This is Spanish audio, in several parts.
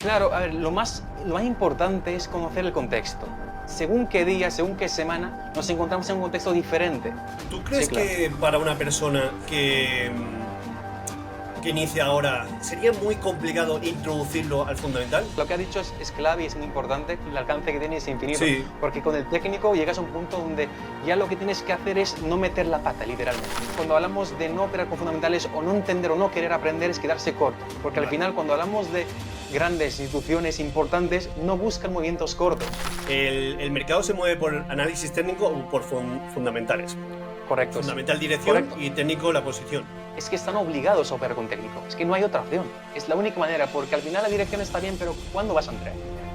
Claro, a ver, lo más importante es conocer el contexto. Según qué día, según qué semana, nos encontramos en un contexto diferente. ¿Tú Sí, crees claro. que para una persona que inicia ahora sería muy complicado introducirlo al fundamental? Lo que ha dicho es clave y es muy importante, el alcance que tiene es infinito, Sí, porque con el técnico llegas a un punto donde ya lo que tienes que hacer es no meter la pata, literalmente. Cuando hablamos de no operar con fundamentales o no entender o no querer aprender es quedarse corto, porque al vale. final cuando hablamos de grandes instituciones importantes no buscan movimientos cortos. ¿El mercado se mueve por análisis técnico o por fundamentales? Correcto, es Fundamental dirección correcto. y técnico la posición. Es que están obligados a operar con técnico. Es que no hay otra opción. Es la única manera, porque al final la dirección está bien, pero ¿cuándo vas a entrar?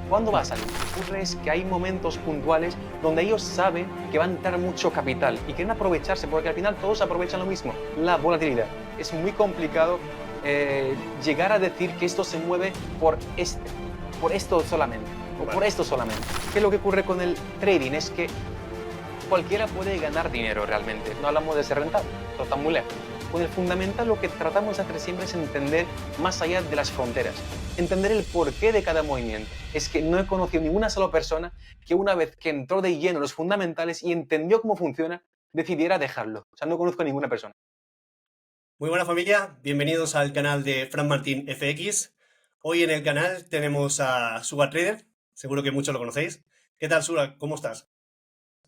¿Cuándo va a Vale, salir? Lo que ocurre es que hay momentos puntuales donde ellos saben que va a entrar mucho capital y quieren aprovecharse, porque al final todos aprovechan lo mismo, la volatilidad. Es muy complicado llegar a decir que esto se mueve por esto solamente, o por vale. esto solamente. ¿Qué es lo que ocurre con el trading? Es que cualquiera puede ganar dinero realmente. No hablamos de ser rentable, eso está muy lejos. Con el fundamental lo que tratamos de hacer siempre es entender más allá de las fronteras, entender el porqué de cada movimiento. Es que no he conocido ninguna sola persona que una vez que entró de lleno en los fundamentales y entendió cómo funciona, decidiera dejarlo. O sea, no conozco a ninguna persona. Muy buena familia, bienvenidos al canal de Fran Martín FX. Hoy en el canal tenemos a Suga Trader, seguro que muchos lo conocéis. ¿Qué tal, Suga? ¿Cómo estás?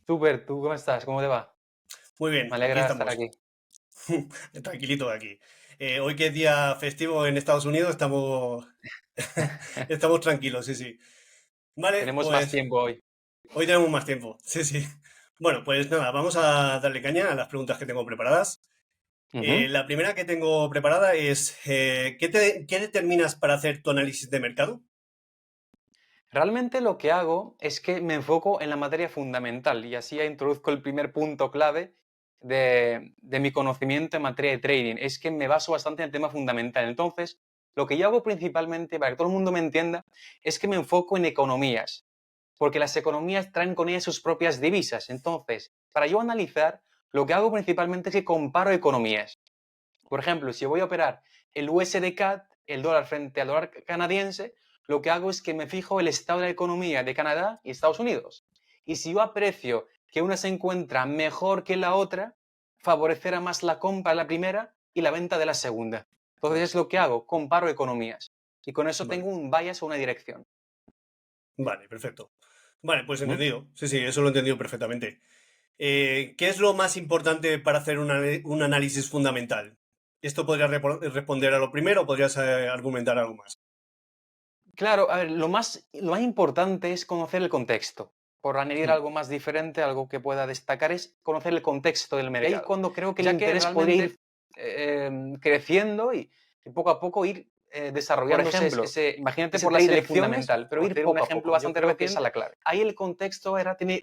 Súper, ¿tú cómo estás? ¿Cómo te va? Muy Me bien, aquí alegra estar estamos. aquí. Tranquilito aquí. Hoy que es día festivo en Estados Unidos, estamos tranquilos, sí, sí. Vale, Tenemos más pues tiempo hoy. hoy tenemos más tiempo, sí, sí. Bueno, pues nada, vamos a darle caña a las preguntas que tengo preparadas. Ujú. La primera que tengo preparada es, ¿qué determinas para hacer tu análisis de mercado? Realmente lo que hago es que me enfoco en la materia fundamental y así ya introduzco el primer punto clave de mi conocimiento en materia de trading. Es que me baso bastante en el tema fundamental. Entonces, lo que yo hago principalmente, para que todo el mundo me entienda, es que me enfoco en economías, porque las economías traen con ellas sus propias divisas. Entonces, para yo analizar, lo que hago principalmente es que comparo economías. Por ejemplo, si voy a operar el USD CAD, el dólar frente al dólar canadiense, lo que hago es que me fijo el estado de la economía de Canadá y Estados Unidos. Y si yo aprecio que una se encuentra mejor que la otra, favorecerá más la compra de la primera y la venta de la segunda. Entonces Vale, es lo que hago, comparo economías. Y con eso vale, tengo un bias o una dirección. vale, perfecto. Vale, pues ¿Mm? entendido. Sí, sí, eso lo he entendido perfectamente. ¿Qué es lo más importante para hacer un análisis fundamental? ¿Esto podrías responder a lo primero o podrías argumentar algo más? Claro, a ver, lo más importante es conocer el contexto. Por añadir Hmm, algo más diferente, algo que pueda destacar es conocer el contexto del mercado. Y ahí cuando creo que el Ya que interés podría realmente, ir creciendo y poco a poco ir desarrollándose ejemplo, imagínate ese por las trader elecciones, fundamental, pero por ir hacer un poco a ejemplo poco. Yo bastante creo que esa es reciente, la clave. Ahí el contexto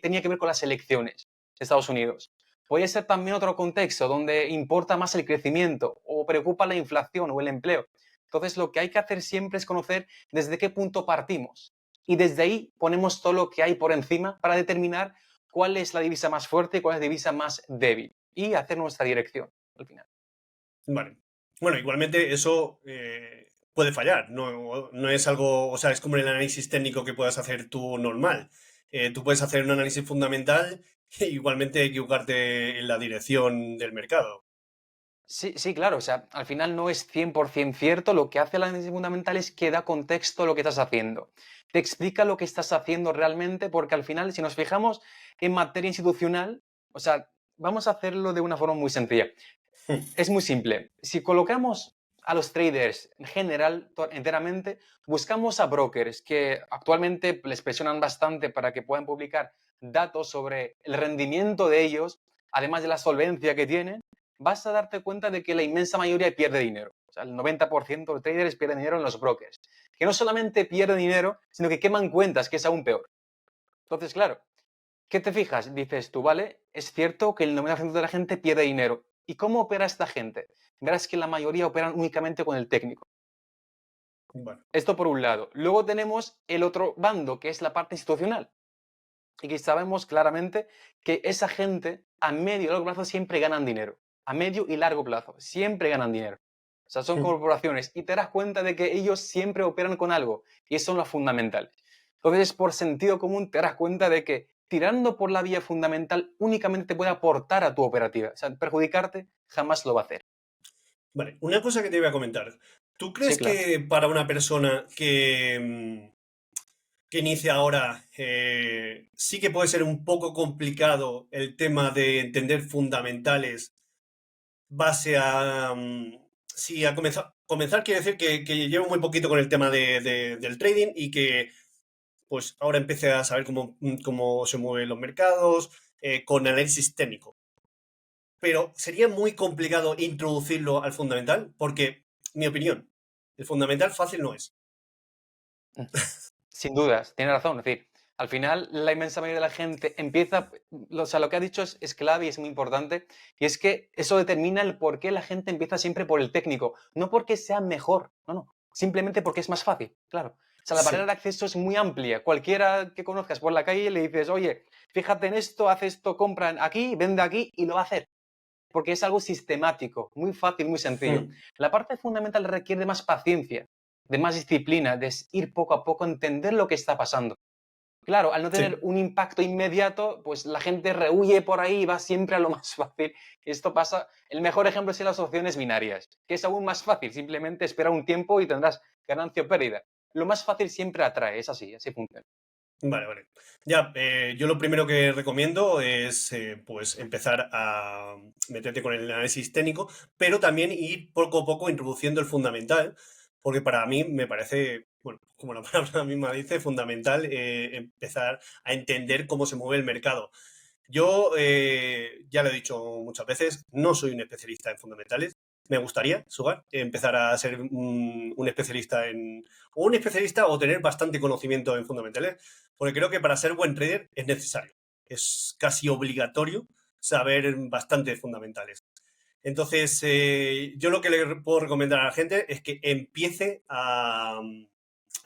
tenía que ver con las elecciones de Estados Unidos. Puede ser también otro contexto donde importa más el crecimiento o preocupa la inflación o el empleo. Entonces, lo que hay que hacer siempre es conocer desde qué punto partimos. Y desde ahí ponemos todo lo que hay por encima para determinar cuál es la divisa más fuerte y cuál es la divisa más débil. Y hacer nuestra dirección al final. vale. Bueno, igualmente eso puede fallar, no, no es algo, o sea, es como el análisis técnico que puedas hacer tú normal. Tú puedes hacer un análisis fundamental e igualmente equivocarte en la dirección del mercado. Sí, sí, claro. O sea, al final no es 100% cierto. Lo que hace el análisis fundamental es que da contexto a lo que estás haciendo. Te explica lo que estás haciendo realmente, porque al final, si nos fijamos en materia institucional, o sea, vamos a hacerlo de una forma muy sencilla. Es muy simple. Si colocamos a los traders en general, enteramente, buscamos a brokers que actualmente les presionan bastante para que puedan publicar datos sobre el rendimiento de ellos, además de la solvencia que tienen, vas a darte cuenta de que la inmensa mayoría pierde dinero. O sea, el 90% de traders pierden dinero en los brokers. Que no solamente pierden dinero, sino que queman cuentas, que es aún peor. Entonces, claro, ¿qué te fijas? Dices tú, vale, es cierto que el 90% de la gente pierde dinero. ¿Y cómo opera esta gente? Verás que la mayoría operan únicamente con el técnico. Bueno, Esto por un lado. Luego tenemos el otro bando, que es la parte institucional. Y que sabemos claramente que esa gente a medio y largo plazo siempre ganan dinero. A medio y largo plazo, siempre ganan dinero. sea, son Mm. corporaciones y te das cuenta de que ellos siempre operan con algo y eso son los fundamentales. Entonces, por sentido común, te das cuenta de que tirando por la vía fundamental únicamente te puede aportar a tu operativa. O sea, perjudicarte jamás lo va a hacer. Vale, una cosa que te voy a comentar. ¿Tú Sí, crees claro. que para una persona que inicia ahora, sí que puede ser un poco complicado el tema de entender fundamentales base a... sí, a comenzar quiere decir que llevo muy poquito con el tema del trading y que pues ahora empiece a saber cómo se mueven los mercados, con análisis técnico. Pero sería muy complicado introducirlo al fundamental porque, mi opinión, el fundamental fácil no es. Sin dudas, tiene razón. Es decir, al final la inmensa mayoría de la gente empieza, o sea, lo que ha dicho es clave y es muy importante, y es que eso determina el por qué la gente empieza siempre por el técnico, no porque sea mejor, no, no, simplemente porque es más fácil, claro. O sea, la barrera Sí. de acceso es muy amplia. Cualquiera que conozcas por la calle le dices, oye, fíjate en esto, haz esto, compra aquí, vende aquí y lo va a hacer. Porque es algo sistemático, muy fácil, muy sencillo. Hmm. La parte fundamental requiere de más paciencia, de más disciplina, de ir poco a poco, entender lo que está pasando. Claro, al no tener Sí. un impacto inmediato, pues la gente rehuye por ahí y va siempre a lo más fácil. Esto pasa, el mejor ejemplo es en las opciones binarias, que es aún más fácil, simplemente espera un tiempo y tendrás ganancia o pérdida. Lo más fácil siempre atrae, es así, así funciona. Vale, vale. Ya, yo lo primero que recomiendo es pues empezar a meterte con el análisis técnico, pero también ir poco a poco introduciendo el fundamental, porque para mí me parece, bueno, como la palabra misma dice, fundamental empezar a entender cómo se mueve el mercado. Yo, ya lo he dicho muchas veces, no soy un especialista en fundamentales. Me gustaría, Sugar, empezar a ser un especialista o un especialista o tener bastante conocimiento en fundamentales, porque creo que para ser buen trader es necesario. Es casi obligatorio saber bastante de fundamentales. Entonces, yo lo que le puedo recomendar a la gente es que empiece a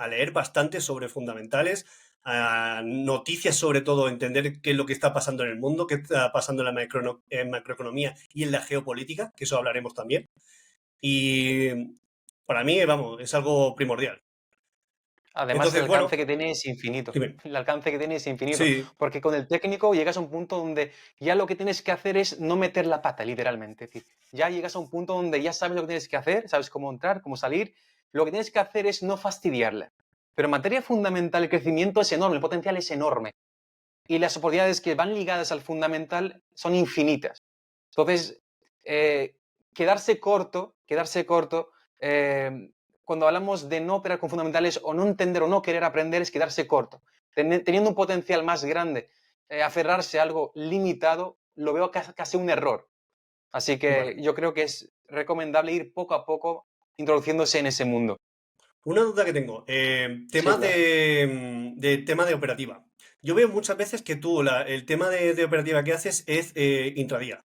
leer bastante sobre fundamentales, a noticias sobre todo, entender qué es lo que está pasando en el mundo, qué está pasando en la macroeconomía y en la geopolítica, que eso hablaremos también. Y para mí, vamos, es algo primordial. Además, el Entonces, alcance bueno, que tiene es infinito. dime. El alcance que tiene es infinito. Sí, Porque con el técnico llegas a un punto donde ya lo que tienes que hacer es no meter la pata, literalmente. Es decir, ya llegas a un punto donde ya sabes lo que tienes que hacer, sabes cómo entrar, cómo salir. Lo que tienes que hacer es no fastidiarla. Pero en materia fundamental, el crecimiento es enorme, el potencial es enorme. Y las oportunidades que van ligadas al fundamental son infinitas. Entonces, eh, quedarse corto, cuando hablamos de no operar con fundamentales o no entender o no querer aprender, es quedarse corto. Teniendo un potencial más grande, aferrarse a algo limitado, lo veo casi un error. Así que vale. yo creo que es recomendable ir poco a poco introduciéndose en ese mundo. Una duda que tengo. Sí, Tema claro. tema de operativa. Yo veo muchas veces que tú el tema de operativa que haces es intradía,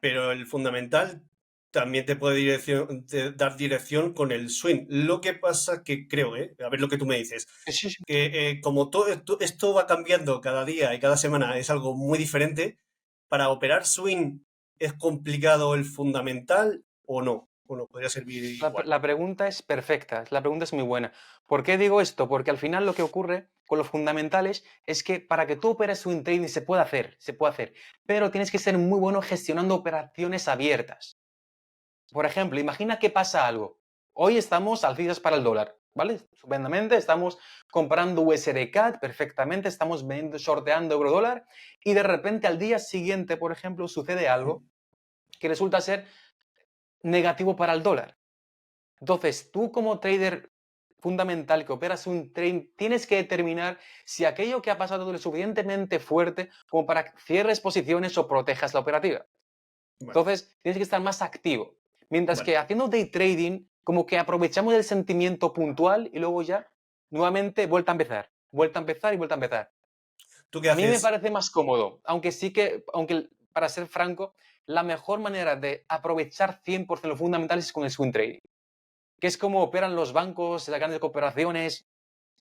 pero el fundamental también te puede dar dirección con el swing. Lo que pasa que creo, a ver lo que tú me dices, Sí, sí, sí. que como todo esto va cambiando cada día y cada semana es algo muy diferente, para operar swing es complicado el fundamental o no, podría servir igual. La pregunta es perfecta, la pregunta es muy buena. ¿Por qué digo esto? Porque al final lo que ocurre con los fundamentales es que para que tú operes swing trading se puede hacer, pero tienes que ser muy bueno gestionando operaciones abiertas. Por ejemplo, imagina que pasa algo. Hoy estamos alcistas para el dólar, ¿vale? Estupendamente, estamos comprando USD perfectamente, estamos vendiendo, shorteando euro dólar y de repente al día siguiente, por ejemplo, sucede algo que resulta ser negativo para el dólar. Entonces, tú como trader fundamental que operas un trade, tienes que determinar si aquello que ha pasado es lo suficientemente fuerte como para que cierres posiciones o protejas la operativa. Vale, Entonces, tienes que estar más activo. Mientras vale. que haciendo day trading, como que aprovechamos el sentimiento puntual y luego ya, nuevamente, vuelta a empezar, vuelta a empezar y vuelta a empezar. ¿Tú qué A mí me haces? parece más cómodo, aunque sí que, aunque para ser franco, la mejor manera de aprovechar 100% los fundamentales es con el swing trading, que es como operan los bancos, las grandes cooperaciones,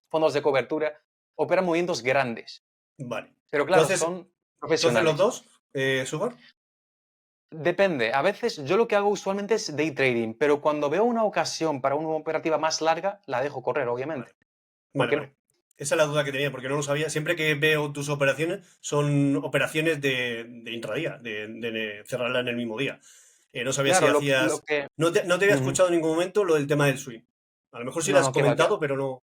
fondos de cobertura, operan movimientos grandes. Vale. Pero ¿Tú claro, haces, son tú haces los profesionales. dos, Sugar? Depende. A veces yo lo que hago usualmente es day trading, pero cuando veo una ocasión para una operativa más larga, la dejo correr, Vale, obviamente. ¿Por vale, qué no? vale. Esa es la duda que tenía, porque no lo sabía. Siempre que veo tus operaciones, son operaciones de intradía, de cerrarla en el mismo día. No sabía si Claro, lo hacías. que... No te había Ujú. escuchado en ningún momento lo del tema del swing. A lo mejor sí lo No, has no, que va, que va. comentado, pero no.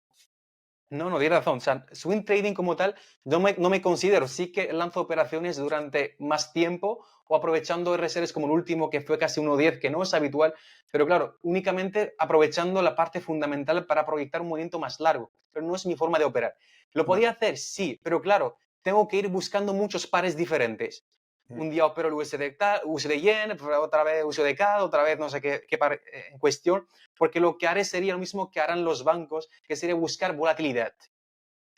No, no, tienes razón. O sea, swing trading como tal, no me considero. Sí que lanzo operaciones durante más tiempo o aprovechando RSRs como el último, que fue casi 1.10, que no es habitual. Pero claro, únicamente aprovechando la parte fundamental para proyectar un movimiento más largo. Pero no es mi forma de operar. ¿Lo podía Vale. hacer? Sí, pero claro, tengo que ir buscando muchos pares diferentes. Mm. Un día opero el USD Yen, otra vez USD CAD, otra vez no sé qué par en cuestión, porque lo que haré sería lo mismo que harán los bancos, que sería buscar volatilidad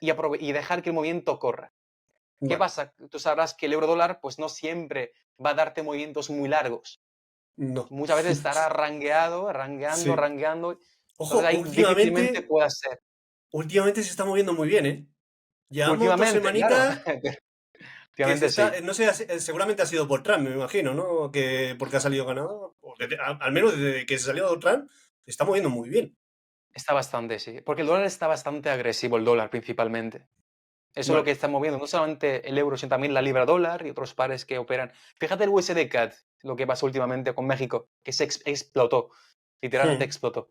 y dejar que el movimiento corra. ¿Qué Vale. pasa? Tú sabrás que el euro dólar pues no siempre va a darte movimientos muy largos. No. Muchas veces estará rangueado, rangueando, Sí. rangueando. Entonces Ojo, ahí difícilmente últimamente, pueda ser. últimamente se está moviendo muy bien, ¿eh? Llevamos dos Últimamente, claro. semanitas que se Últimamente está, sí. no sé, seguramente ha sido por Trump, me imagino, ¿no? Que porque ha salido ganador, al menos desde que se salió Trump, se está moviendo muy bien. Está bastante, sí. Porque el dólar está bastante agresivo, el dólar principalmente. Eso es lo que Vale. está moviendo, no solamente el euro, sino también la libra dólar y otros pares que operan. Fíjate el USD CAD, lo que pasó últimamente con México, que se explotó, literalmente Hmm. explotó.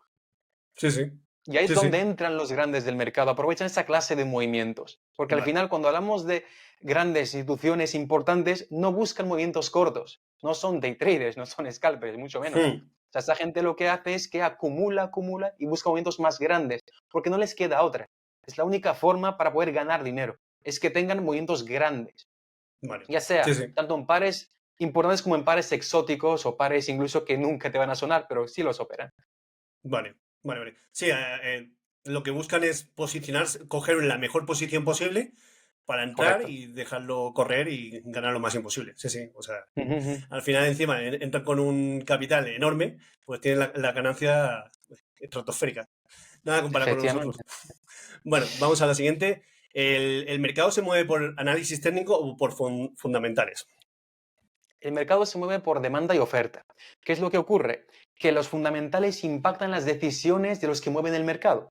Sí, sí. Y ahí es Sí, donde sí. entran los grandes del mercado, aprovechan esa clase de movimientos. Porque al Vale. final, cuando hablamos de grandes instituciones importantes, no buscan movimientos cortos, no son day traders, no son scalpers, mucho menos. Hmm. O sea, esa gente lo que hace es que acumula, acumula y busca movimientos más grandes, porque no les queda otra. Es la única forma para poder ganar dinero, es que tengan movimientos grandes, Vale. ya Sí, sea sí. tanto en pares importantes como en pares exóticos o pares incluso que nunca te van a sonar, pero sí los operan. Vale. Vale, vale. Sí, lo que buscan es posicionarse, coger la mejor posición posible para entrar Correcto. y dejarlo correr y ganar lo máximo posible. Sí, sí. O sea, Ujú, ujú. al final encima entran con un capital enorme, pues tienen la ganancia estratosférica. Nada comparado con nosotros. Efectivamente. Bueno, vamos a la siguiente. ¿El mercado se mueve por análisis técnico o por fundamentales? El mercado se mueve por demanda y oferta. ¿Qué es lo que ocurre? Que los fundamentales impactan las decisiones de los que mueven el mercado.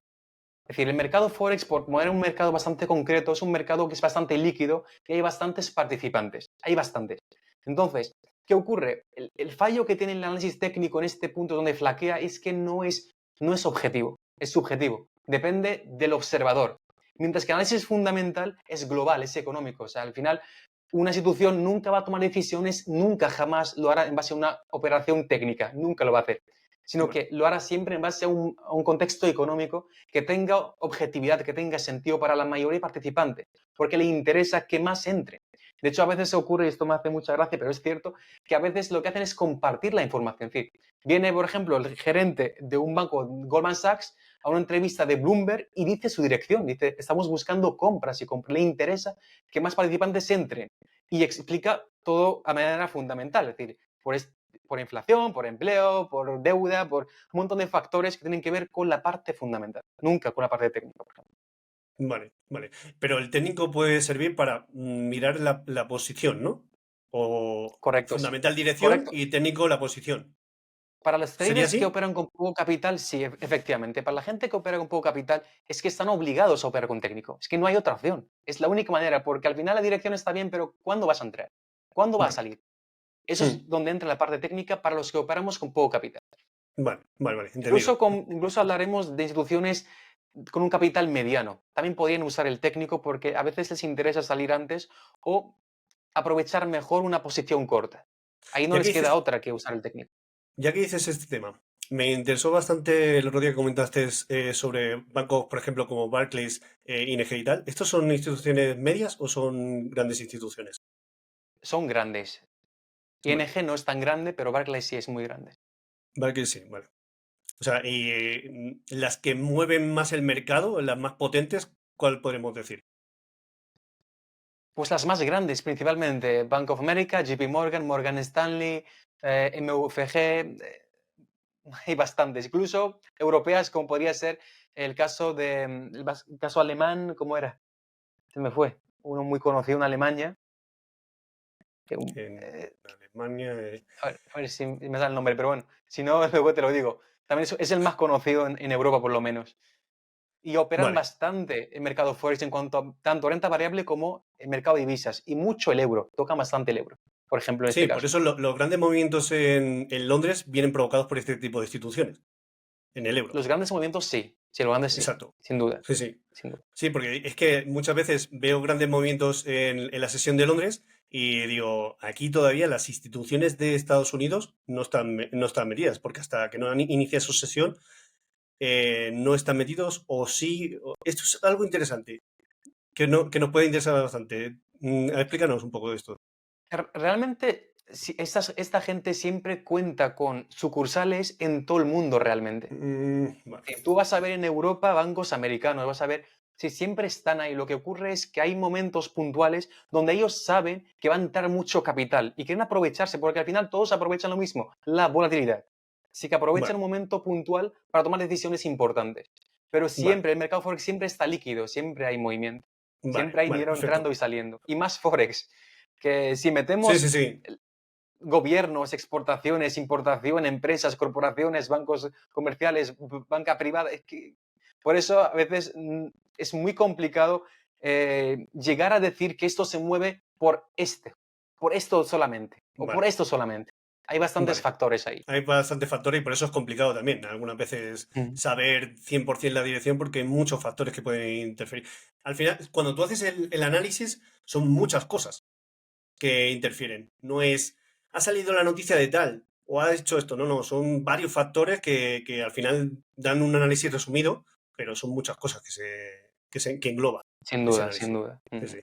Es decir, el mercado Forex, por mover un mercado bastante concreto, es un mercado que es bastante líquido y hay bastantes participantes. Hay bastantes. Entonces, ¿qué ocurre? El fallo que tiene el análisis técnico en este punto donde flaquea es que no es objetivo, es subjetivo. Depende del observador. Mientras que el análisis fundamental es global, es económico. O sea, al final, una institución nunca va a tomar decisiones, nunca jamás lo hará en base a una operación técnica, nunca lo va a hacer, sino Bueno, que lo hará siempre en base a un contexto económico que tenga objetividad, que tenga sentido para la mayoría de participantes, porque le interesa que más entre. De hecho, a veces ocurre, y esto me hace mucha gracia, pero es cierto, que a veces lo que hacen es compartir la información. Es decir, viene, por ejemplo, el gerente de un banco, Goldman Sachs, a una entrevista de Bloomberg y dice su dirección, dice, estamos buscando compras y le interesa que más participantes entren y explica todo a manera fundamental, es decir, por inflación, por empleo, por deuda, por un montón de factores que tienen que ver con la parte fundamental, nunca con la parte técnica, por ejemplo. vale, vale. Pero el técnico puede servir para mirar la posición, ¿no? O Correcto, sí. fundamental dirección Correcto. y técnico la posición. Para los ¿Sería traders que así? operan con poco capital, sí, efectivamente. Para la gente que opera con poco capital, es que están obligados a operar con técnico. Es que no hay otra opción. Es la única manera, porque al final la dirección está bien, pero ¿cuándo vas a entrar? ¿Cuándo va a Vale. salir? Eso Hmm. es donde entra la parte técnica para los que operamos con poco capital. Vale, vale, vale, entendido. Incluso hablaremos de instituciones con un capital mediano. También podrían usar el técnico porque a veces les interesa salir antes o aprovechar mejor una posición corta. Ahí no Ya que les queda dices, otra que usar el técnico. ya que dices este tema, me interesó bastante el otro día que comentaste sobre bancos, por ejemplo, como Barclays, ING y tal. ¿Estos son instituciones medias o son grandes instituciones? Son grandes. Vale, ING no es tan grande, pero Barclays sí es muy grande. Barclays sí, vale. O sea, y las que mueven más el mercado, las más potentes, ¿cuál podemos decir? Pues las más grandes principalmente, Bank of America, JP Morgan, Morgan Stanley, MUFG, hay bastantes, incluso europeas como podría ser el caso el caso alemán, ¿cómo era? Se me fue, uno muy conocido en Alemania. que En Alemania. a ver si me da el nombre, pero bueno, si no, luego te lo digo. También es el más conocido en Europa, por lo menos. Y operan Vale. bastante el mercado Forex en cuanto a tanto renta variable como el mercado de divisas. Y mucho el euro, tocan bastante el euro, por ejemplo, en Sí, este por caso. eso los grandes movimientos en Londres vienen provocados por este tipo de instituciones, en el euro. Los grandes movimientos sí, los grandes sí, Exacto. sin duda, Sí, sí. sin duda. Sí, porque es que muchas veces veo grandes movimientos en la sesión de Londres y digo, aquí todavía las instituciones de Estados Unidos no están metidas, porque hasta que no inicia su sesión no están metidos o sí. Esto es algo interesante, que nos puede interesar bastante. Explícanos un poco de esto. Realmente, esta gente siempre cuenta con sucursales en todo el mundo realmente. Vale, Tú vas a ver en Europa bancos americanos, vas a ver, si siempre están ahí. Lo que ocurre es que hay momentos puntuales donde ellos saben que va a entrar mucho capital y quieren aprovecharse, porque al final todos aprovechan lo mismo, la volatilidad. Así que aprovechan vale, un momento puntual para tomar decisiones importantes. Pero vale, siempre, el mercado Forex siempre está líquido, siempre hay movimiento, vale, siempre hay vale, dinero entrando perfecto. y saliendo. Y más Forex, que si Sí, sí, metemos sí. gobiernos, exportaciones, importación, empresas, corporaciones, bancos comerciales, banca privada. Es que por eso a veces es muy complicado llegar a decir que esto se mueve por esto solamente, o por Vale, esto solamente. Hay bastantes vale. factores ahí. Hay bastantes factores y por eso es complicado también. Algunas veces Mm. saber 100% la dirección porque hay muchos factores que pueden interferir. Al final, cuando tú haces el análisis, son muchas cosas que interfieren. No es, ha salido la noticia de tal o ha hecho esto. No, no, son varios factores que al final dan un análisis resumido, pero son muchas cosas que engloban Sin ese duda, sin análisis. duda. Sí, Mm. sí.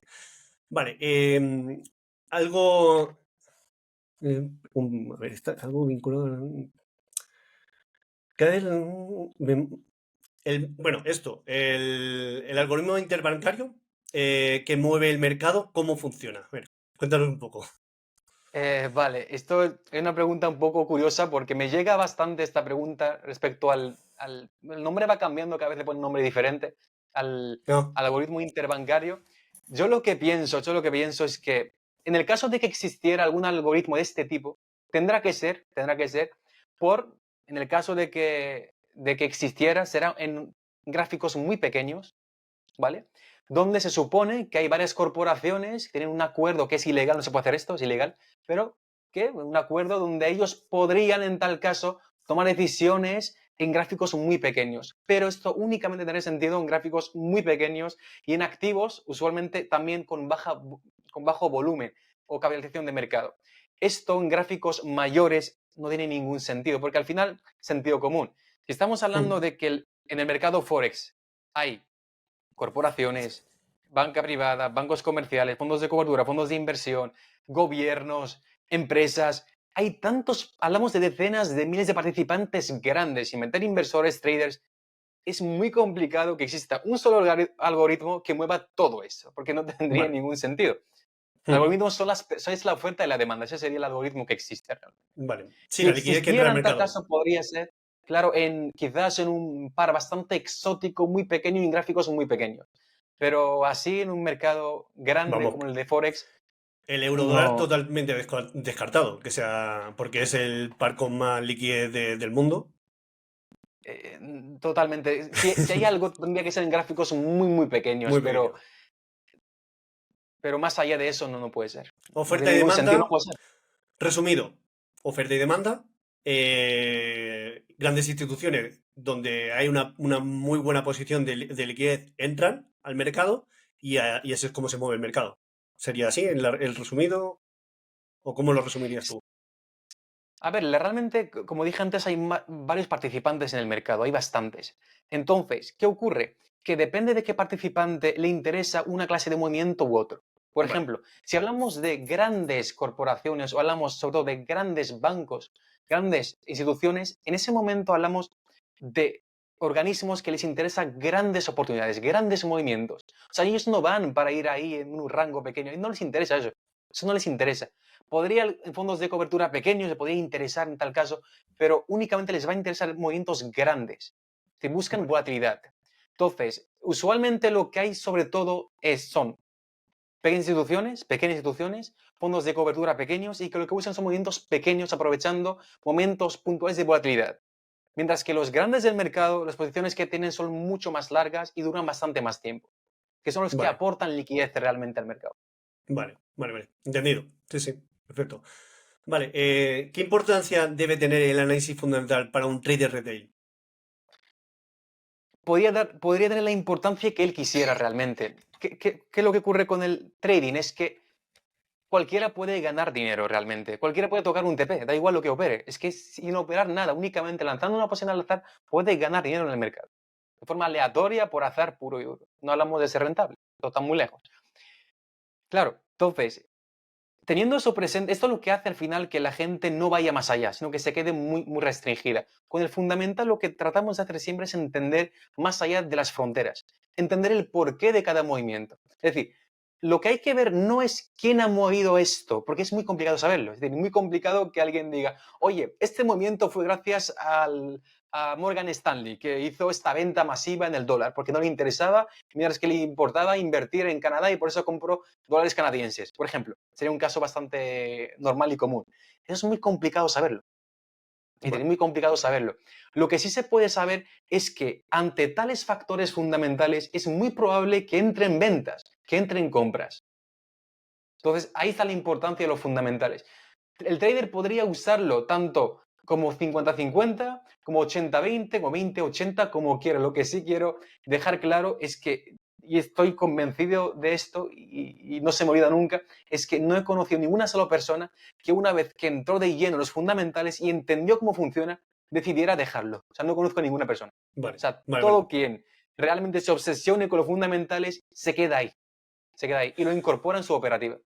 Vale, algo, a ver, algo vinculado. Bueno, el algoritmo interbancario que mueve el mercado, ¿cómo funciona? A ver, cuéntanos un poco. Vale, esto es una pregunta un poco curiosa porque me llega bastante esta pregunta respecto el nombre va cambiando, cada vez le ponen un nombre diferente No, al algoritmo interbancario. Yo lo que pienso es que en el caso de que existiera algún algoritmo de este tipo, tendrá que ser por, en el caso de que existiera, será en gráficos muy pequeños, ¿vale? Donde se supone que hay varias corporaciones que tienen un acuerdo que es ilegal, no se puede hacer esto, es ilegal, pero que un acuerdo donde ellos podrían, en tal caso, tomar decisiones en gráficos muy pequeños. Pero esto únicamente tendría sentido en gráficos muy pequeños y en activos, usualmente también con bajo volumen o capitalización de mercado. Esto en gráficos mayores no tiene ningún sentido, porque al final, sentido común. Si estamos hablando de que en el mercado Forex hay corporaciones, banca privada, bancos comerciales, fondos de cobertura, fondos de inversión, gobiernos, empresas. Hay tantos, hablamos de decenas de miles de participantes grandes y meter inversores, traders. Es muy complicado que exista un solo algoritmo que mueva todo eso, porque no tendría vale. ningún sentido. El algoritmo es la oferta y la demanda. Ese sería el algoritmo que existe realmente. Vale. Sí, Si la liquidez que entra existiera al en tal mercado. caso, podría ser, claro, quizás en un par bastante exótico, muy pequeño y en gráficos muy pequeños. Pero así en un mercado grande Vamos, como el de Forex, el eurodólar no. totalmente descartado, que sea porque es el par con más liquidez del mundo. Totalmente. Si hay algo, tendría que ser en gráficos muy, muy pequeños, Muy pequeño. pero más allá de eso no puede ser. No Oferta tiene y ningún sentido, no demanda, puede ser. resumido, oferta y demanda, grandes instituciones donde hay una muy buena posición de liquidez entran al mercado y así es como se mueve el mercado. ¿Sería así el resumido o cómo lo resumirías tú? A ver, realmente, como dije antes, hay varios participantes en el mercado, hay bastantes. Entonces, ¿qué ocurre? Que depende de qué participante le interesa una clase de movimiento u otro. Por Vale, ejemplo, si hablamos de grandes corporaciones o hablamos sobre todo de grandes bancos, grandes instituciones, en ese momento hablamos de organismos que les interesan grandes oportunidades, grandes movimientos. O sea, ellos no van para ir ahí en un rango pequeño, y no les interesa eso. Eso no les interesa. Podría en fondos de cobertura pequeños, le podría interesar en tal caso, pero únicamente les va a interesar movimientos grandes, que buscan vale, volatilidad. Entonces, usualmente lo que hay sobre todo son pequeñas instituciones, fondos de cobertura pequeños y que lo que usan son movimientos pequeños aprovechando momentos puntuales de volatilidad. Mientras que los grandes del mercado, las posiciones que tienen son mucho más largas y duran bastante más tiempo, que son los que Vale, aportan liquidez realmente al mercado. vale. Entendido. Sí, perfecto. Vale, ¿qué importancia debe tener el análisis fundamental para un trader retail? Podría tener la importancia que él quisiera realmente. ¿Qué es lo que ocurre con el trading? Es que cualquiera puede ganar dinero realmente. Cualquiera puede tocar un TP, da igual lo que opere. Es que sin operar nada, únicamente lanzando una posición al azar, puede ganar dinero en el mercado. De forma aleatoria, por azar puro y duro. No hablamos de ser rentable. Esto está muy lejos. Claro, entonces, teniendo eso presente, esto es lo que hace al final que la gente no vaya más allá, sino que se quede muy restringida. Con el fundamental lo que tratamos de hacer siempre es entender más allá de las fronteras, entender el porqué de cada movimiento. Es decir, lo que hay que ver no es quién ha movido esto, porque es muy complicado saberlo. Es decir, muy complicado que alguien diga, oye, este movimiento fue gracias a Morgan Stanley, que hizo esta venta masiva en el dólar, porque no le interesaba, mientras que le importaba invertir en Canadá y por eso compró dólares canadienses, por ejemplo. Sería un caso bastante normal y común. Eso es muy complicado saberlo. Es Vale, muy complicado saberlo. Lo que sí se puede saber es que ante tales factores fundamentales es muy probable que entren ventas, que entren compras. Entonces, ahí está la importancia de los fundamentales. El trader podría usarlo tanto como 50-50, como 80-20, como 20-80, como quiera. Lo que sí quiero dejar claro es que, y estoy convencido de esto y no se me olvida nunca, es que no he conocido ninguna sola persona que una vez que entró de lleno en los fundamentales y entendió cómo funciona, decidiera dejarlo. O sea, no conozco a ninguna persona. O vale, sea, vale, vale. todo quien realmente se obsesione con los fundamentales se queda ahí, se queda ahí y lo incorpora en su operativa.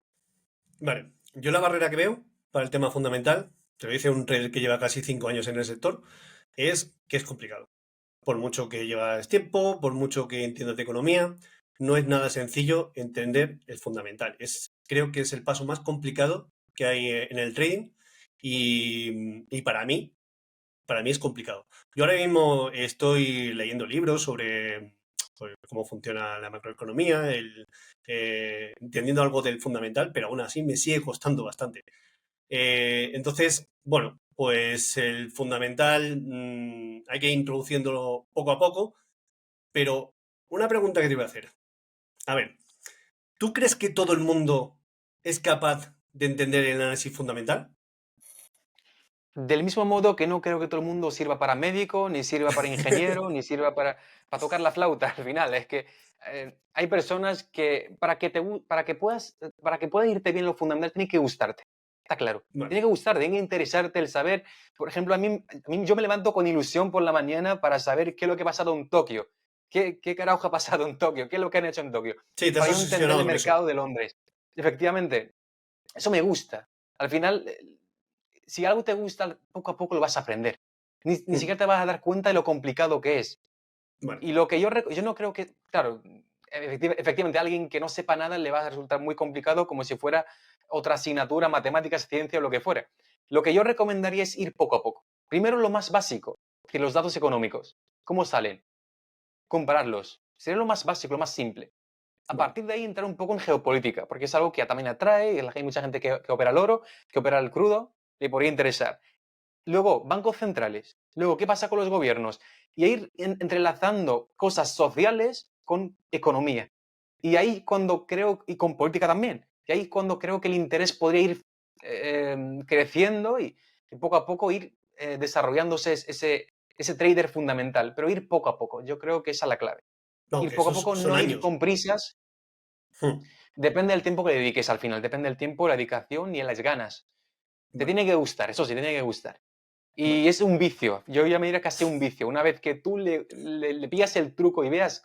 Vale, yo la barrera que veo para el tema fundamental, te lo dice un trader que lleva casi 5 años en el sector, es que es complicado. Por mucho que llevas tiempo, por mucho que entiendas de economía, no es nada sencillo entender el fundamental. Creo que es el paso más complicado que hay en el trading y para mí es complicado. Yo ahora mismo estoy leyendo libros sobre cómo funciona la macroeconomía, entendiendo algo del fundamental, pero aún así me sigue costando bastante. Entonces, bueno, pues el fundamental hay que ir introduciéndolo poco a poco, pero una pregunta que te voy a hacer. A ver, ¿tú crees que todo el mundo es capaz de entender el análisis fundamental? Del mismo modo que no creo que todo el mundo sirva para médico, ni sirva para ingeniero, ni sirva para tocar la flauta al final. Es que hay personas que para que pueda irte bien lo fundamental tiene que gustarte. Está claro. Vale, Tiene que gustarte, tiene que interesarte el saber. Por ejemplo, a mí yo me levanto con ilusión por la mañana para saber qué es lo que ha pasado en Tokio. ¿Qué carajo ha pasado en Tokio? ¿Qué es lo que han hecho en Tokio? sí, te has Para yo entender obsesionado el con eso. mercado de Londres. Efectivamente, eso me gusta. Al final, si algo te gusta, poco a poco lo vas a aprender. Ni siquiera te vas a dar cuenta de lo complicado que es. Vale, Y lo que yo no creo que, claro, efectivamente, a alguien que no sepa nada le va a resultar muy complicado como si fuera otra asignatura, matemáticas, ciencia o lo que fuera. Lo que yo recomendaría es ir poco a poco. Primero lo más básico, que los datos económicos. ¿Cómo salen? Compararlos. Sería lo más básico, lo más simple. A vale, partir de ahí entrar un poco en geopolítica, porque es algo que también atrae, hay mucha gente que opera el oro, que opera el crudo, le podría interesar. Luego, bancos centrales. Luego, ¿qué pasa con los gobiernos? Y ir entrelazando cosas sociales con economía. Y ahí cuando creo, y con política también, y ahí cuando creo que el interés podría ir creciendo y poco a poco ir desarrollándose ese trader fundamental, pero ir poco a poco. Yo creo que esa es la clave. no, Ir que poco a esos poco, son no ir años. con prisas. Depende del tiempo que le dediques al final, depende del tiempo, la dedicación y las ganas. Te Vale, tiene que gustar, eso sí, te tiene que gustar. vale. Y es un vicio, yo ya me diría casi un vicio. Una vez que tú le pillas el truco y veas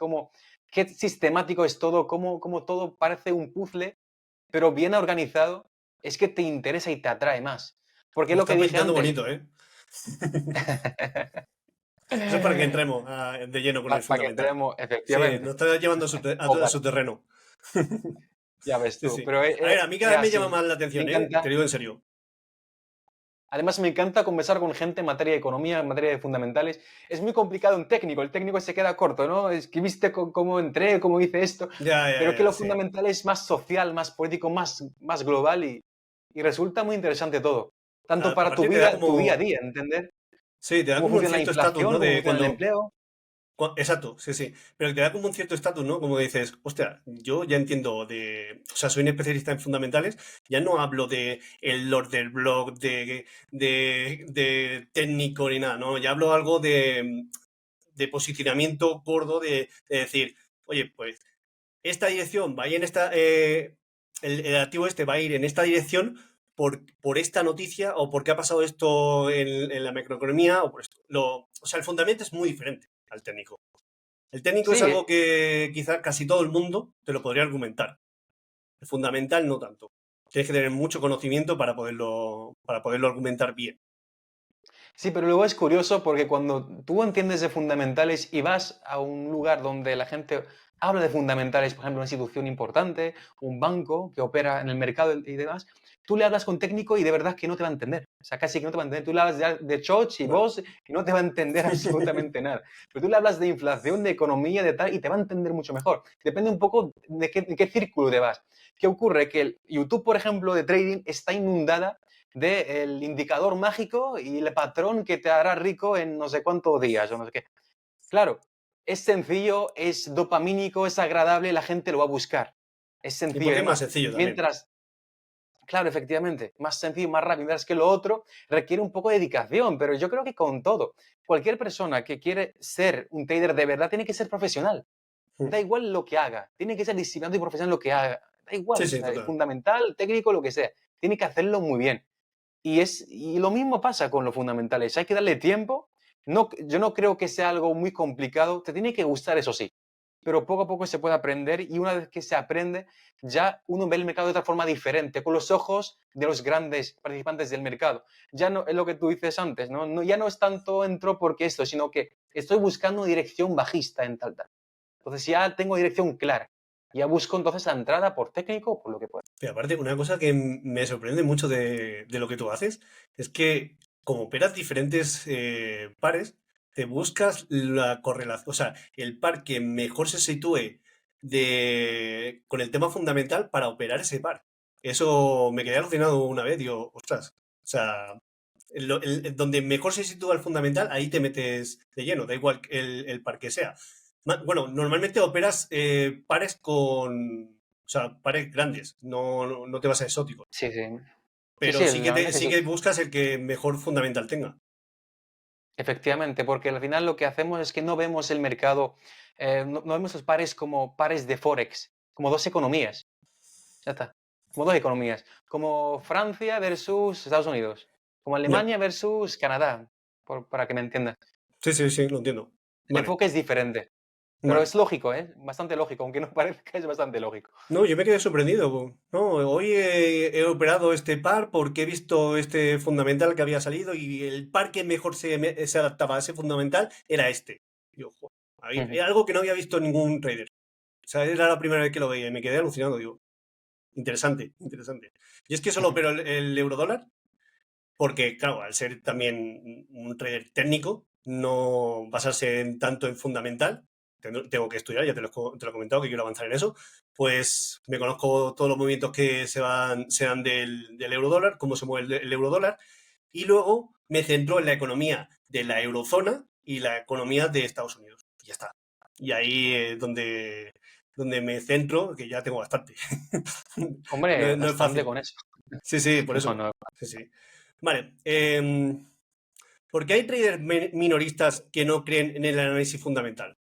qué sistemático es todo, cómo todo parece un puzzle, pero bien organizado, es que te interesa y te atrae más. Porque es Lo lo que estás dije pintando antes. bonito, ¿eh? Eso es para que entremos de lleno con el Para que fundamental. entremos, Sí, efectivamente. nos está llevando a Ojalá, su terreno. ya ves Sí, tú. sí. Pero A ver, a mí cada es vez me llama así. más la Me atención, ¿eh? Te encanta. digo en serio. Además, me encanta conversar con gente en materia de economía, en materia de fundamentales. Es muy complicado un técnico, el técnico se queda corto, ¿no? Escribiste cómo entré, cómo hice esto, Ya, ya, pero que ya, lo sí. fundamental es más social, más político, más global y resulta muy interesante todo. Tanto para Aparte te da tu día a como, día, entender sí, te da cómo como un funciona la cierto estatus, inflación, ¿no? cómo De funciona el cuando, empleo. exacto, sí, sí. Pero te da como un cierto estatus, ¿no? Como dices, hostia, yo ya entiendo de. O sea, soy un especialista en fundamentales, ya no hablo de el lord del blog, de técnico ni nada, ¿no? Ya hablo algo de posicionamiento gordo, de decir, oye, pues esta dirección va a ir en esta. El activo este va a ir en esta dirección por esta noticia o porque ha pasado esto en la macroeconomía o por esto. O sea, el fundamento es muy diferente al técnico. El técnico es Sí, algo que quizá casi todo el mundo te lo podría argumentar. El fundamental no tanto. Tienes que tener mucho conocimiento para poderlo argumentar bien. sí, pero luego es curioso porque cuando tú entiendes de fundamentales y vas a un lugar donde la gente habla de fundamentales, por ejemplo, una institución importante, un banco que opera en el mercado y demás, tú le hablas con técnico y de verdad que no te va a entender. O sea, casi que no te va a entender. Tú le hablas de Choch y Bueno. vos y no te va a entender absolutamente nada. Pero tú le hablas de inflación, de economía, de tal, y te va a entender mucho mejor. Depende un poco de qué círculo te vas. ¿Qué ocurre? Que el YouTube, por ejemplo, de trading está inundada del indicador mágico y el patrón que te hará rico en no sé cuántos días o no sé qué. Claro, es sencillo, es dopamínico, es agradable, la gente lo va a buscar. Es Y sencillo, porque es más además. sencillo también. Mientras, claro, efectivamente, más sencillo, más rápido, mientras que lo otro requiere un poco de dedicación, pero yo creo que con todo, cualquier persona que quiere ser un trader de verdad tiene que ser profesional. Da igual lo que haga, tiene que ser disciplinado y profesional lo que haga. Da igual, Sí, o sí, sea, total. fundamental, técnico, lo que sea. Tiene que hacerlo muy bien. Y lo mismo pasa con los fundamentales. Hay que darle tiempo. No, yo no creo que sea algo muy complicado. Te tiene que gustar, eso sí. Pero poco a poco se puede aprender y una vez que se aprende, ya uno ve el mercado de otra forma diferente, con los ojos de los grandes participantes del mercado. Ya no es lo que tú dices antes, ¿no? Ya no es tanto entro porque esto, sino que estoy buscando dirección bajista en tal. Entonces ya tengo dirección clara. Ya busco entonces la entrada por técnico o por lo que pueda. Pero aparte, una cosa que me sorprende mucho de lo que tú haces es que como operas diferentes pares, te buscas la correlación, o sea, el par que mejor se sitúe con el tema fundamental para operar ese par. Eso me quedé alucinado una vez, digo, ostras, o sea, donde mejor se sitúa el fundamental, ahí te metes de lleno, da igual el par que sea. Bueno, normalmente operas pares o sea, pares grandes, no te vas a exóticos. Sí, sí. Sí, Pero sí, sí normalmente sí. que buscas el que mejor fundamental tenga. Efectivamente, porque al final lo que hacemos es que no vemos el mercado, no vemos los pares como pares de Forex, como dos economías. Ya está. Como dos economías. Como Francia versus Estados Unidos. Como Ya. Alemania versus Canadá, para que me entiendas. Sí, sí, sí, lo entiendo. El Vale, enfoque es diferente. Pero vale. es lógico, ¿eh? Bastante lógico, aunque no parezca, es bastante lógico. No, yo me quedé sorprendido. No, hoy he operado este par porque he visto este fundamental que había salido y el par que mejor se adaptaba a ese fundamental era este. Y yo, "Joder, Ujú, era algo que no había visto en ningún trader. O sea, era la primera vez que lo veía y me quedé alucinado. Digo, interesante, interesante. Y es que solo ujú. opero el eurodólar porque, claro, al ser también un trader técnico, no basarse tanto en fundamental, tengo que estudiar, ya te lo he comentado que quiero avanzar en eso, pues me conozco todos los movimientos que se dan del eurodólar, cómo se mueve el eurodólar, y luego me centro en la economía de la eurozona y la economía de Estados Unidos. Y ya está. Y ahí es donde me centro, que ya tengo bastante. Hombre, No es bastante fácil. con eso. Sí, sí, por No, eso. no. Sí, sí. Vale. ¿Por qué hay traders minoristas que no creen en el análisis fundamental?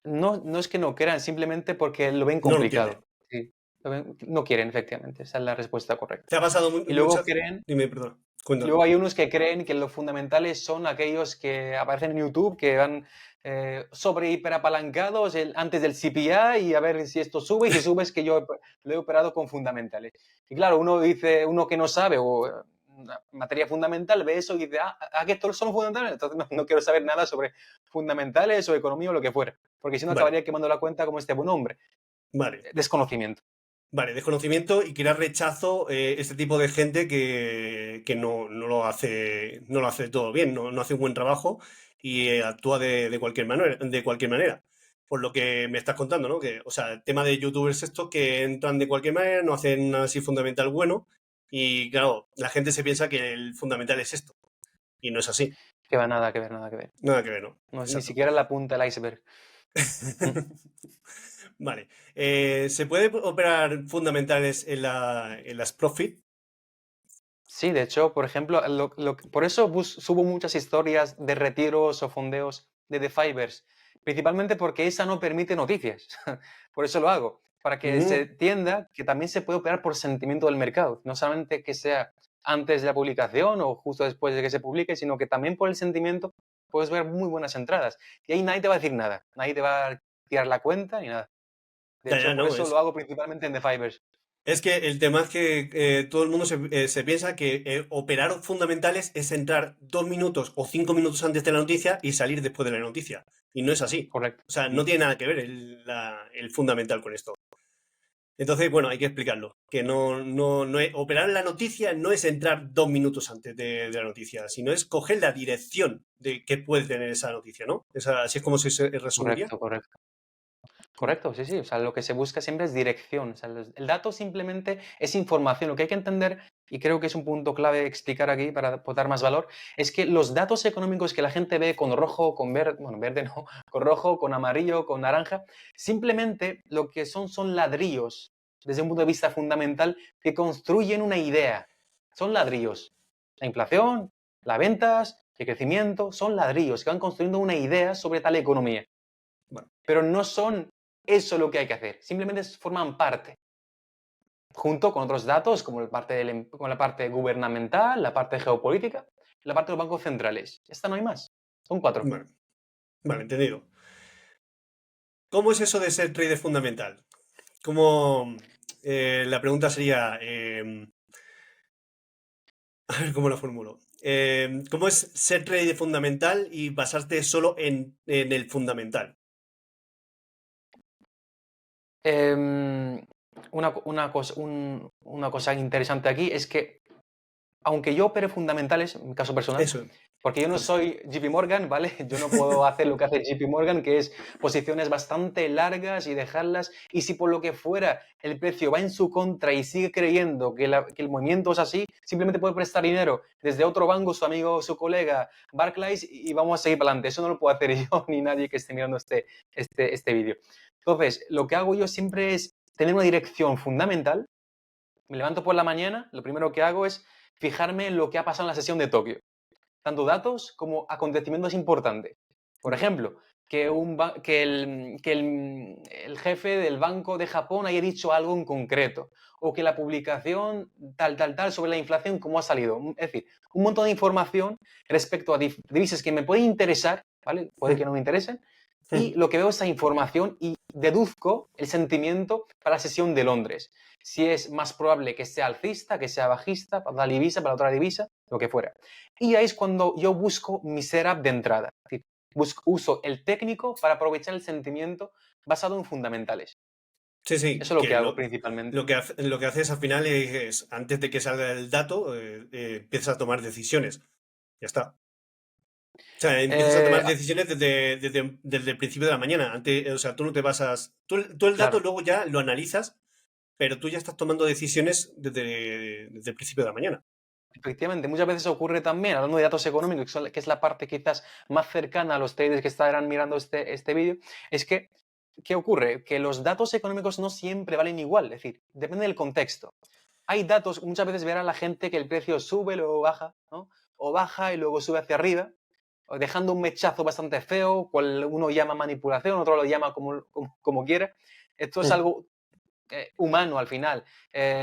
No, no es que no quieran, simplemente porque lo ven No lo entienden. complicado. Sí, no quieren, efectivamente. Esa es la respuesta ¿Te correcta. ha pasado Y luego muchas? creen, Dime, perdón. y Cuéntame. luego hay unos que creen que los fundamentales son aquellos que aparecen en YouTube, que van sobre hiperapalancados antes del CPI y a ver si esto sube, y si sube es que yo lo he operado con fundamentales. Y claro, uno dice, uno que no sabe o una materia fundamental ve eso y dice, que estos son fundamentales, entonces no quiero saber nada sobre fundamentales o economía o lo que fuera, porque si no Vale, acabaría quemando la cuenta como este buen hombre. vale. Desconocimiento. Vale, desconocimiento y crea rechazo este tipo de gente que no lo hace todo bien, no hace un buen trabajo y actúa de cualquier manera, de cualquier manera. Por lo que me estás contando, ¿no? Que, o sea, el tema de youtubers estos que entran de cualquier manera, no hacen nada así fundamental bueno y claro, la gente se piensa que el fundamental es esto y no es así. Que va, nada que ver, nada que ver. Nada que ver, ¿no? No es ni Exacto. siquiera la punta del iceberg. Vale. ¿Se puede operar fundamentales en las profit? Sí, de hecho, por ejemplo, por eso subo muchas historias de retiros o fondeos de The Fibers, principalmente porque esa no permite noticias. Por eso lo hago, para que se Mm, entienda que también se puede operar por sentimiento del mercado, no solamente que sea antes de la publicación o justo después de que se publique, sino que también por el sentimiento puedes ver muy buenas entradas. Y ahí nadie te va a decir nada, nadie te va a tirar la cuenta ni nada. De ya, ya, hecho, por no, eso lo hago principalmente en The Fibers. es que el tema es que todo el mundo se piensa que operar fundamentales es entrar 2 minutos o 5 minutos antes de la noticia y salir después de la noticia. Y no es así. Correcto. O sea, no tiene nada que ver el fundamental con esto. Entonces, bueno, hay que explicarlo. Que operar en la noticia no es entrar 2 minutos antes de la noticia, sino es coger la dirección de qué puede tener esa noticia, ¿no? Así es como se resumiría. Correcto, correcto. Mm. Correcto, sí, sí. O sea, lo que se busca siempre es dirección. O sea, el dato simplemente es información. Lo que hay que entender, y creo que es un punto clave explicar aquí para dar más valor, es que los datos económicos que la gente ve con rojo, con verde, bueno, verde no, con rojo, con amarillo, con naranja, simplemente lo que son ladrillos, desde un punto de vista fundamental, que construyen una idea. Son ladrillos. La inflación, las ventas, el crecimiento, son ladrillos que van construyendo una idea sobre tal economía. Bueno, Pero no son eso lo que hay que hacer, simplemente forman parte, junto con otros datos como con la parte gubernamental, la parte geopolítica, la parte de los bancos centrales. Esta no hay más. Son 4. vale, vale, entendido. ¿Cómo es eso de ser trader fundamental? ¿Cómo, la pregunta sería, a ver cómo lo formulo. ¿Cómo es ser trader fundamental y basarte solo en el fundamental? Una cosa interesante aquí es que, aunque yo opere fundamentales, en mi caso personal, Eso, porque yo no vale. soy JP Morgan, ¿vale? Yo no puedo hacer lo que hace JP Morgan, que es posiciones bastante largas y dejarlas. Y si por lo que fuera el precio va en su contra y sigue creyendo que el movimiento es así, simplemente puede prestar dinero desde otro banco, su amigo, su colega, Barclays, y vamos a seguir para adelante. Eso no lo puedo hacer yo ni nadie que esté mirando este vídeo. Entonces, lo que hago yo siempre es tener una dirección fundamental. Me levanto por la mañana, lo primero que hago es fijarme en lo que ha pasado en la sesión de Tokio, tanto datos como acontecimientos importantes. Por Vale. ejemplo, el jefe del Banco de Japón haya dicho algo en concreto, o que la publicación tal sobre la inflación, cómo ha salido. Es decir, un montón de información respecto a divisas que me pueden interesar, ¿vale? Puede que no me interesen, y lo que veo es esa información y deduzco el sentimiento para la sesión de Londres. Si es más probable que sea alcista, que sea bajista, para la divisa, para la otra divisa, lo que fuera. Y ahí es cuando yo busco mi setup de entrada. Es decir, uso el técnico para aprovechar el sentimiento basado en fundamentales. Sí, sí, Eso es lo que hago principalmente. lo que haces al final antes de que salga el dato, empiezas a tomar decisiones. Ya está. O sea, empiezas a Eh, tomar decisiones desde el principio de la mañana. Antes, o sea, tú no te basas. Tú el dato claro, luego ya lo analizas, pero tú ya estás tomando decisiones desde el principio de la mañana. efectivamente, muchas veces ocurre también, hablando de datos económicos, que es la parte quizás más cercana a los traders que estarán mirando este vídeo, es que, ¿qué ocurre? Que los datos económicos no siempre valen igual, es decir, depende del contexto. Hay datos, muchas veces verá la gente que el precio sube, luego baja, ¿no? O baja y luego sube hacia arriba, o dejando un mechazo bastante feo, cual uno llama manipulación, otro lo llama como quiera. Esto es Mm. algo humano al final.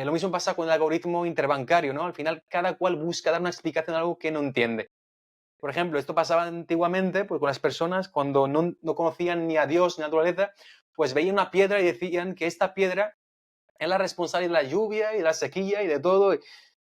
Lo mismo pasa con el algoritmo interbancario, ¿no? Al final cada cual busca dar una explicación a algo que no entiende. Por ejemplo, esto pasaba antiguamente pues, con las personas cuando no conocían ni a Dios ni a la naturaleza, pues veían una piedra y decían que esta piedra es la responsable de la lluvia y de la sequía y de todo.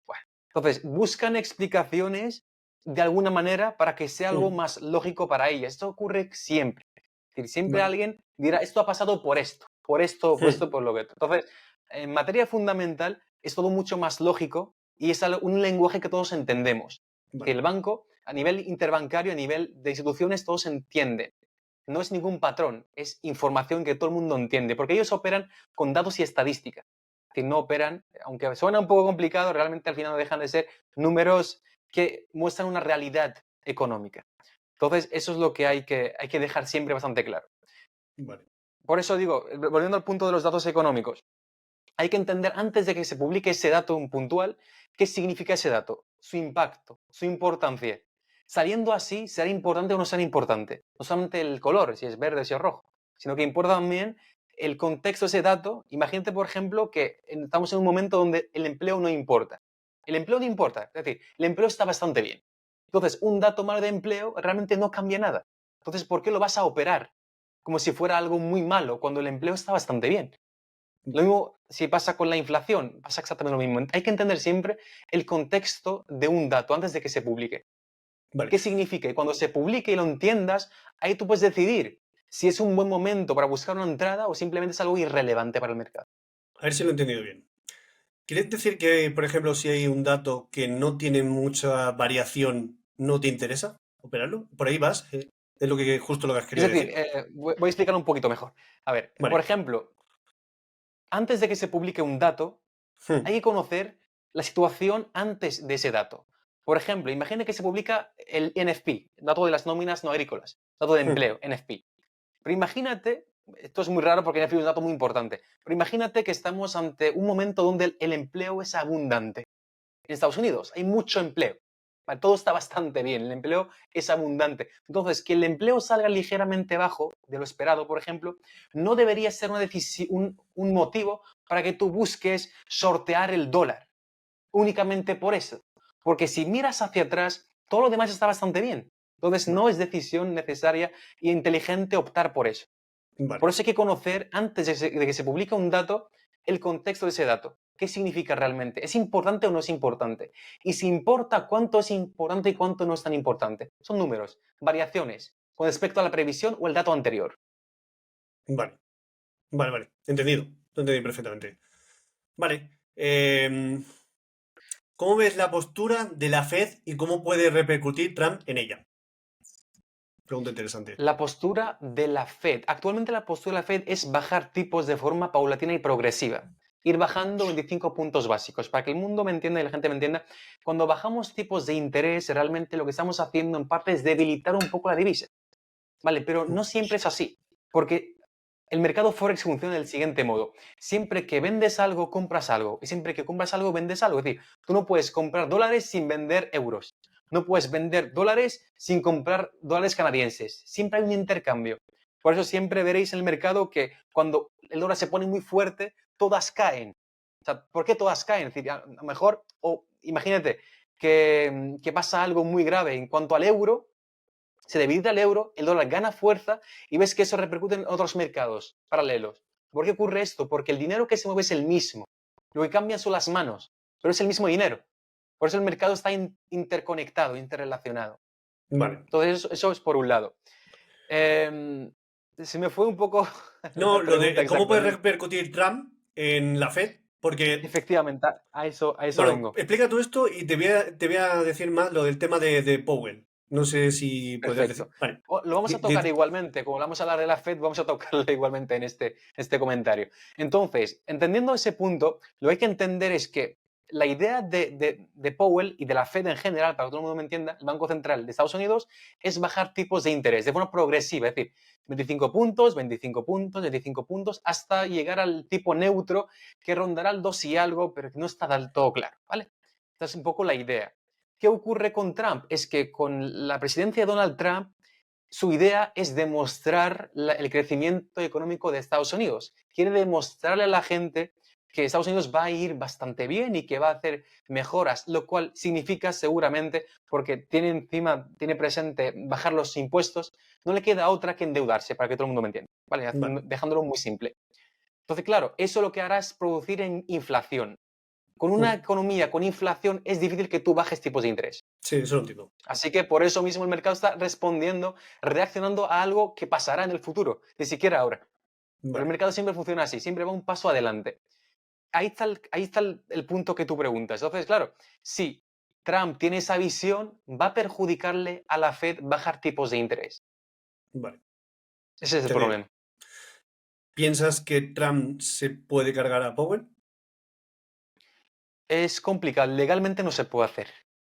Bueno, entonces, buscan explicaciones de alguna manera para que sea algo Mm. más lógico para ellas. Esto ocurre siempre. Es decir, siempre Vale. alguien dirá, esto ha pasado por esto, por esto, por Mm. esto, por lo que. Entonces, en materia fundamental es todo mucho más lógico y es un lenguaje que todos entendemos. Que Vale, el banco, a nivel interbancario, a nivel de instituciones, todos entienden. No es ningún patrón, es información que todo el mundo entiende, porque ellos operan con datos y estadística. Es decir, no operan, aunque suena un poco complicado, realmente al final no dejan de ser números que muestran una realidad económica. Entonces, eso es lo que hay que dejar siempre bastante claro. vale. Por eso digo, volviendo al punto de los datos económicos, hay que entender antes de que se publique ese dato puntual, qué significa ese dato, su impacto, su importancia. Sabiendo así, será importante o no será importante. No solamente el color, si es verde, si es rojo, sino que importa también el contexto de ese dato. Imagínate, por ejemplo, que estamos en un momento donde el empleo no importa. El empleo no importa, es decir, el empleo está bastante bien. Entonces, un dato malo de empleo realmente no cambia nada. Entonces, ¿por qué lo vas a operar como si fuera algo muy malo cuando el empleo está bastante bien? Lo mismo si pasa con la inflación, pasa exactamente lo mismo. Hay que entender siempre el contexto de un dato antes de que se publique. Vale. ¿Qué significa? Y cuando se publique y lo entiendas, ahí tú puedes decidir si es un buen momento para buscar una entrada o simplemente es algo irrelevante para el mercado. A ver si lo he entendido bien. ¿Quieres decir que, por ejemplo, si hay un dato que no tiene mucha variación, no te interesa operarlo? ¿Por ahí vas? Es lo que justo lo que has Es querido decir, decir. voy a explicar un poquito mejor. A ver, por Vale. ejemplo, antes de que se publique un dato, Hmm, hay que conocer la situación antes de ese dato. Por ejemplo, imagine que se publica el NFP, dato de las nóminas no agrícolas, dato de hmm, empleo, NFP. Pero imagínate, esto es muy raro porque NFP es un dato muy importante, pero imagínate que estamos ante un momento donde el empleo es abundante. En Estados Unidos hay mucho empleo. Vale, todo está bastante bien, el empleo es abundante. Entonces, que el empleo salga ligeramente bajo de lo esperado, por ejemplo, no debería ser un motivo para que tú busques sortear el dólar únicamente por eso. Porque si miras hacia atrás, todo lo demás está bastante bien. Entonces, vale, no es decisión necesaria e inteligente optar por eso. Por vale, eso hay que conocer, antes de que se publique un dato, el contexto de ese dato. ¿Qué significa realmente? ¿Es importante o no es importante? Y si importa, ¿cuánto es importante y cuánto no es tan importante? Son números, variaciones, con respecto a la previsión o el dato anterior. vale, vale, vale. Entendido. Lo entendí perfectamente. Vale. ¿Cómo ves la postura de la Fed y cómo puede repercutir Trump en ella? Pregunta interesante. La postura de la Fed. Actualmente la postura de la Fed es bajar tipos de forma paulatina y progresiva. Ir bajando 25 puntos básicos. Para que el mundo me entienda y la gente me entienda, cuando bajamos tipos de interés, realmente lo que estamos haciendo en parte es debilitar un poco la divisa. Vale, pero no siempre es así, porque el mercado Forex funciona del siguiente modo. Siempre que vendes algo, compras algo. Y siempre que compras algo, vendes algo. Es decir, tú no puedes comprar dólares sin vender euros. No puedes vender dólares sin comprar dólares canadienses. Siempre hay un intercambio. Por eso siempre veréis en el mercado que cuando el dólar se pone muy fuerte, todas caen. O sea, ¿por qué todas caen? Es decir, a lo mejor, o imagínate que pasa algo muy grave en cuanto al euro, se debilita el euro, el dólar gana fuerza y ves que eso repercute en otros mercados paralelos. ¿Por qué ocurre esto? Porque el dinero que se mueve es el mismo. Lo que cambian son las manos, pero es el mismo dinero. Por eso el mercado está interconectado, interrelacionado. Vale. Entonces, eso es por un lado. Se me fue un poco No, la lo pregunta de cómo puede exactamente. repercutir Trump en la Fed, porque, Efectivamente, a eso bueno, vengo. explica tú esto y te voy a decir más lo del tema de Powell. No sé si podrías decir. Perfecto. Vale. Lo vamos a tocar igualmente, como vamos a hablar de la Fed, vamos a tocarlo igualmente en este comentario. Entonces, entendiendo ese punto, lo que hay que entender es que la idea de Powell y de la Fed en general, para que todo el mundo me entienda, el Banco Central de Estados Unidos, es bajar tipos de interés de forma progresiva, es decir, 25 puntos, 25 puntos, 25 puntos, hasta llegar al tipo neutro que rondará el 2 y algo, pero que no está del todo claro, ¿vale? Esta es un poco la idea. ¿Qué ocurre con Trump? Es que con la presidencia de Donald Trump, su idea es demostrar el crecimiento económico de Estados Unidos. Quiere demostrarle a la gente que Estados Unidos va a ir bastante bien y que va a hacer mejoras, lo cual significa seguramente, porque tiene presente bajar los impuestos, no le queda otra que endeudarse, para que todo el mundo me entienda, ¿vale? Vale. Dejándolo muy simple. Entonces, claro, eso lo que hará es producir inflación. Con una Hmm. economía con inflación es difícil que tú bajes tipos de interés. Sí, eso lo entiendo. Así que por eso mismo el mercado está respondiendo, reaccionando a algo que pasará en el futuro, ni siquiera ahora. Pero el Vale. mercado siempre funciona así, siempre va un paso adelante. ahí está el punto que tú preguntas. Entonces, claro, si Trump tiene esa visión, va a perjudicarle a la Fed bajar tipos de interés. Vale. Ese es el Te digo, problema. ¿piensas que Trump se puede cargar a Powell? Es complicado, legalmente no se puede hacer.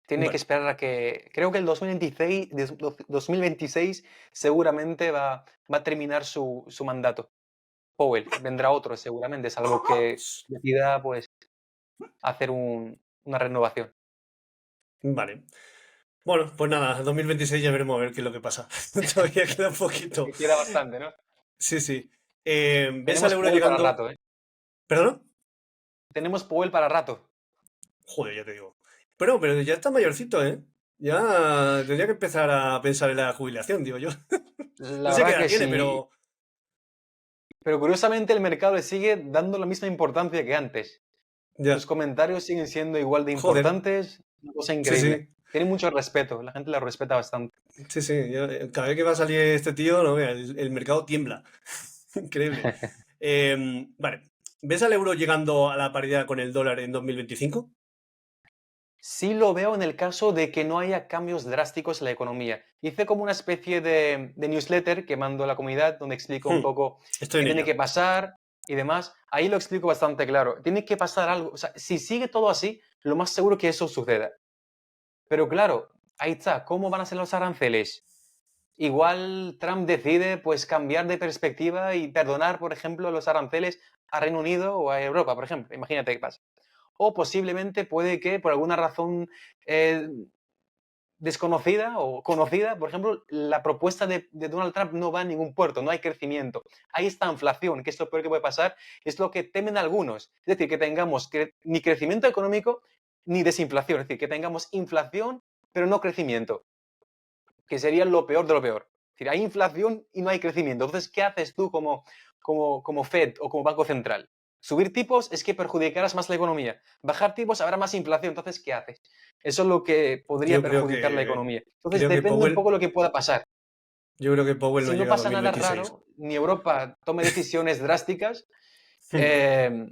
Tiene que Vale. esperar a que, creo que el 2026 seguramente va a terminar su mandato. Powell, vendrá otro seguramente, salvo que decida pues hacer una renovación. Vale. Bueno, pues nada, 2026 ya veremos a ver qué es lo que pasa. Todavía queda un poquito. Que queda bastante, ¿no? Sí, sí. ¿Ves al Tenemos euro Powell para llegando? rato, ¿eh? ¿Perdón? Tenemos Powell para rato. Joder, ya te digo. Pero ya está mayorcito, ¿eh? Ya tendría que empezar a pensar en la jubilación, digo yo. No La sé qué verdad edad que tiene, sí. pero Pero curiosamente el mercado le sigue dando la misma importancia que antes. Sus ya. comentarios siguen siendo igual de Joder. importantes. Una cosa Sí, increíble. sí. Tiene mucho respeto. La gente la respeta bastante. Sí, sí. Cada vez que va a salir este tío, no, vea, el mercado tiembla. Increíble. Vale. ¿Ves al euro llegando a la paridad con el dólar en 2025? Sí lo veo en el caso de que no haya cambios drásticos en la economía. Hice como una especie de newsletter que mando a la comunidad donde explico un Hmm, poco Estoy qué en tiene ella. que pasar y demás. Ahí lo explico bastante claro. Tiene que pasar algo. O sea, si sigue todo así, lo más seguro que eso suceda. Pero claro, ahí está. ¿Cómo van a ser los aranceles? Igual Trump decide pues cambiar de perspectiva y perdonar, por ejemplo, los aranceles a Reino Unido o a Europa, por ejemplo. Imagínate qué pasa. O posiblemente puede que por alguna razón eh, desconocida o conocida, por ejemplo, la propuesta de Donald Trump no va a ningún puerto, no hay crecimiento. Hay esta inflación, que es lo peor que puede pasar, es lo que temen algunos. Es decir, que tengamos ni crecimiento económico ni desinflación, es decir, que tengamos inflación pero no crecimiento, que sería lo peor de lo peor. Es decir, hay inflación y no hay crecimiento. Entonces, ¿qué haces tú como Fed o como Banco Central? Subir tipos es que perjudicarás más la economía. Bajar tipos habrá más inflación. Entonces, ¿qué haces? Eso es lo que podría Yo creo perjudicar la que economía. Entonces, creo que depende un poco Powell, de lo que pueda pasar. yo creo que Powell no Si no llega a pasa nada 2026. raro, ni Europa tome decisiones drásticas, eh,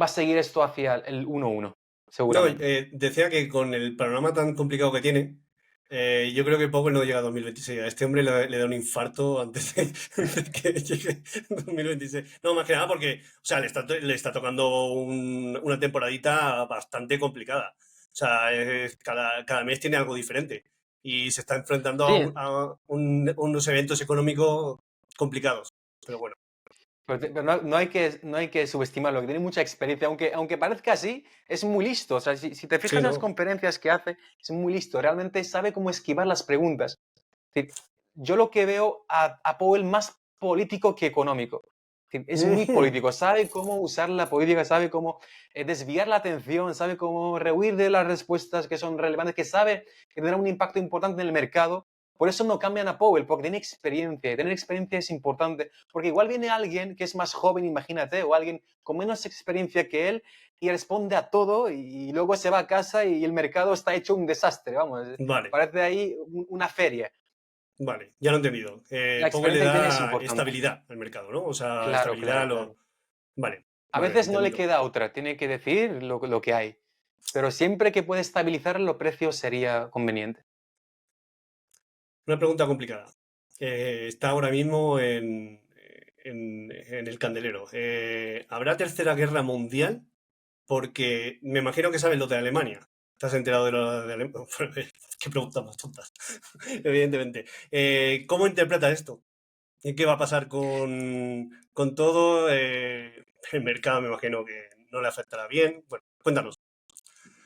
va a seguir esto hacia el 1-1, No, seguramente. decía que con el panorama tan complicado que tiene, yo creo que Powell no llega a 2026. A este hombre le da un infarto antes de, antes de que llegue 2026. No, más que nada porque, o sea, le está tocando una temporadita bastante complicada. O sea, cada mes tiene algo diferente y se está enfrentando a, Sí, unos eventos económicos complicados. Pero bueno, pero no hay que subestimarlo, que tiene mucha experiencia, aunque parezca así, es muy listo. O sea, si te fijas sí, en las ¿no? conferencias que hace, es muy listo. Realmente sabe cómo esquivar las preguntas. Es decir, yo lo que veo a Powell más político que económico. Es decir, es muy Ujú. político, sabe cómo usar la política, sabe cómo desviar la atención, sabe cómo rehuir de las respuestas que son relevantes, que sabe que tendrá un impacto importante en el mercado. Por eso no cambian a Powell, porque tiene experiencia, y tener experiencia es importante, porque igual viene alguien que es más joven, imagínate, o alguien con menos experiencia que él, y responde a todo, y luego se va a casa y el mercado está hecho un desastre, vamos, Vale. parece ahí una feria. Vale, ya lo he entendido. La Powell le experiencia que tiene es da importante. estabilidad al mercado, ¿no? O sea, Claro, estabilidad claro, claro. Vale, A vale, veces no le entendido. queda otra, tiene que decir lo que hay. Pero siempre que puede estabilizar los precios sería conveniente. Una pregunta complicada. Está ahora mismo en el candelero. ¿Habrá tercera guerra mundial? Porque me imagino que sabes lo de Alemania. ¿Estás enterado de lo de Alemania? Qué preguntas más tontas. Evidentemente. ¿Cómo interpreta esto? ¿Qué va a pasar con todo? El mercado me imagino que no le afectará bien. Bueno, cuéntanos.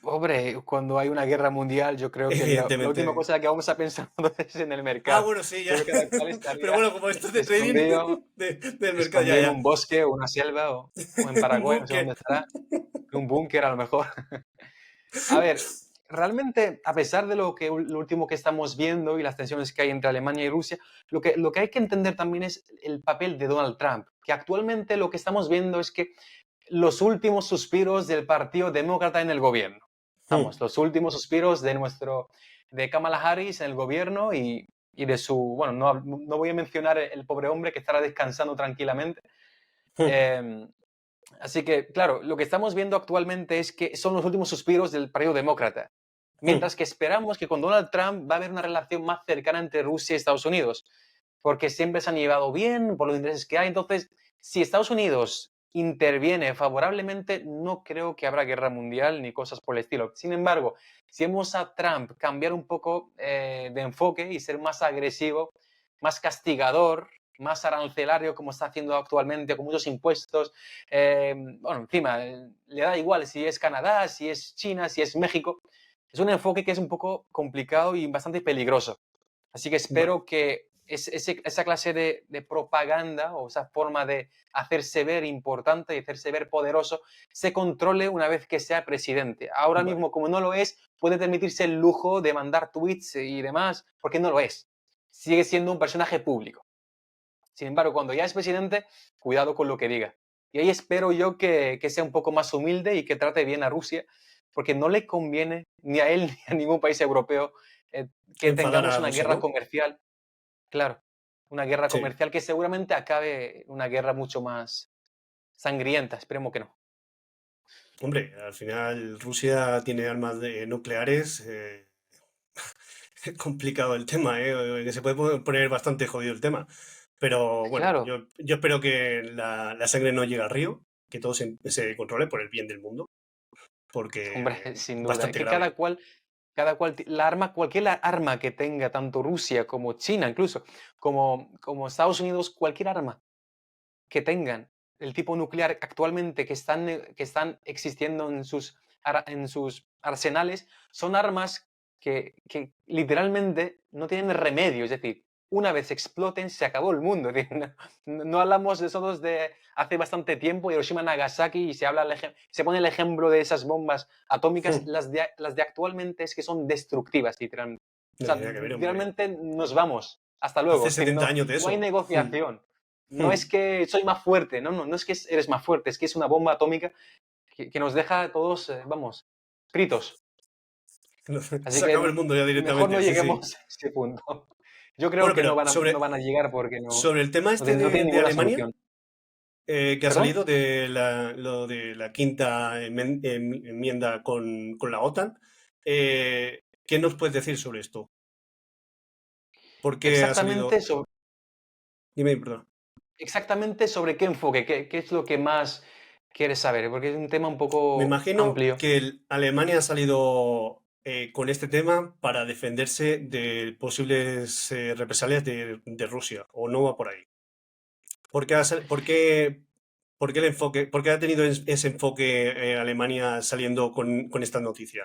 Hombre, cuando hay una guerra mundial, yo creo que la última Evidentemente. cosa que vamos a pensar es en el Ah, mercado. bueno, sí, ya. Creo que cada cual Pero estaría bueno, como esto es de trading escondido, del mercado, ya, escondido en ya. un bosque o una selva o en Un Paraguay, no sé dónde búnker. estará, en un búnker a lo mejor. A ver, realmente, a pesar de lo último que estamos viendo y las tensiones que hay entre Alemania y Rusia, lo que hay que entender también es el papel de Donald Trump, que actualmente lo que estamos viendo es que los últimos suspiros del Partido Demócrata en el gobierno. Hmm. Vamos, los últimos suspiros de Kamala Harris en el gobierno y de su, bueno, no voy a mencionar el pobre hombre que estará descansando tranquilamente. Hmm. Eh, Así que, claro, lo que estamos viendo actualmente es que son los últimos suspiros del Partido Demócrata. Hmm, Mientras que esperamos que con Donald Trump va a haber una relación más cercana entre Rusia y Estados Unidos, porque siempre se han llevado bien por los intereses que hay. Entonces, si Estados Unidos interviene favorablemente, no creo que habrá guerra mundial ni cosas por el estilo. Sin embargo, si vemos a Trump cambiar un poco de enfoque y ser más agresivo, más castigador, más arancelario, como está haciendo actualmente, con muchos impuestos, bueno, encima, le da igual si es Canadá, si es China, si es México. Es un enfoque que es un poco complicado y bastante peligroso. Así que vale, espero que esa clase de propaganda o esa forma de hacerse ver importante y hacerse ver poderoso se controle una vez que sea presidente. Ahora vale. mismo, como no lo es, puede permitirse el lujo de mandar tweets y demás, porque no lo es. Sigue siendo un personaje público. Sin embargo, cuando ya es presidente, cuidado con lo que diga. Y ahí espero yo que sea un poco más humilde y que trate bien a Rusia, porque no le conviene ni a él ni a ningún país europeo que Enfadar tengamos a una Rusia, guerra ¿no? comercial. Claro, una guerra Sí. comercial que seguramente acabe una guerra mucho más sangrienta. Esperemos que no. Hombre, al final Rusia tiene armas nucleares. Es complicado el tema, ¿eh? Que se puede poner bastante jodido el tema. Pero bueno, Claro, yo espero que la sangre no llegue al río, que todo se controle por el bien del mundo, hombre, porque sin duda. Es bastante que grave. cualquier arma que tenga tanto Rusia como China, incluso, como Estados Unidos, cualquier arma que tengan el tipo nuclear actualmente que están existiendo en sus arsenales son armas que literalmente no tienen remedio. Es decir, una vez exploten, se acabó el mundo. Es decir, no hablamos de esos de hace bastante tiempo, Hiroshima, Nagasaki, y se pone el ejemplo de esas bombas atómicas. Hmm, Las de actualmente es que son destructivas, literalmente. O no sea, tiene nada que ver, hombre. literalmente nos vamos. Hasta luego. Hace Es decir, 70 no, años de no hay eso. Hmm, negociación. No hmm. es que soy más fuerte, no es que eres más fuerte, es que es una bomba atómica que nos deja a todos, vamos, fritos. Así Se acaba el que mundo ya mejor no directamente, sí, sí. lleguemos a ese punto. Yo creo Bueno, que no pero van a, no van a llegar porque sobre el tema no este tienen, no tienen de ninguna Alemania, solución. que ha ¿Perdón? salido de lo de la quinta enmienda con la OTAN, ¿qué nos puedes decir sobre esto? ¿Por qué ha Exactamente salido? sobre, Dime, perdón. exactamente sobre qué enfoque, qué es lo que más quieres saber, porque es un tema un Me poco imagino amplio. que Alemania ha salido con este tema para defenderse de posibles represalias de Rusia, o no va por ahí. ¿Por qué el enfoque, por qué ha tenido ese enfoque Alemania saliendo con esta noticia?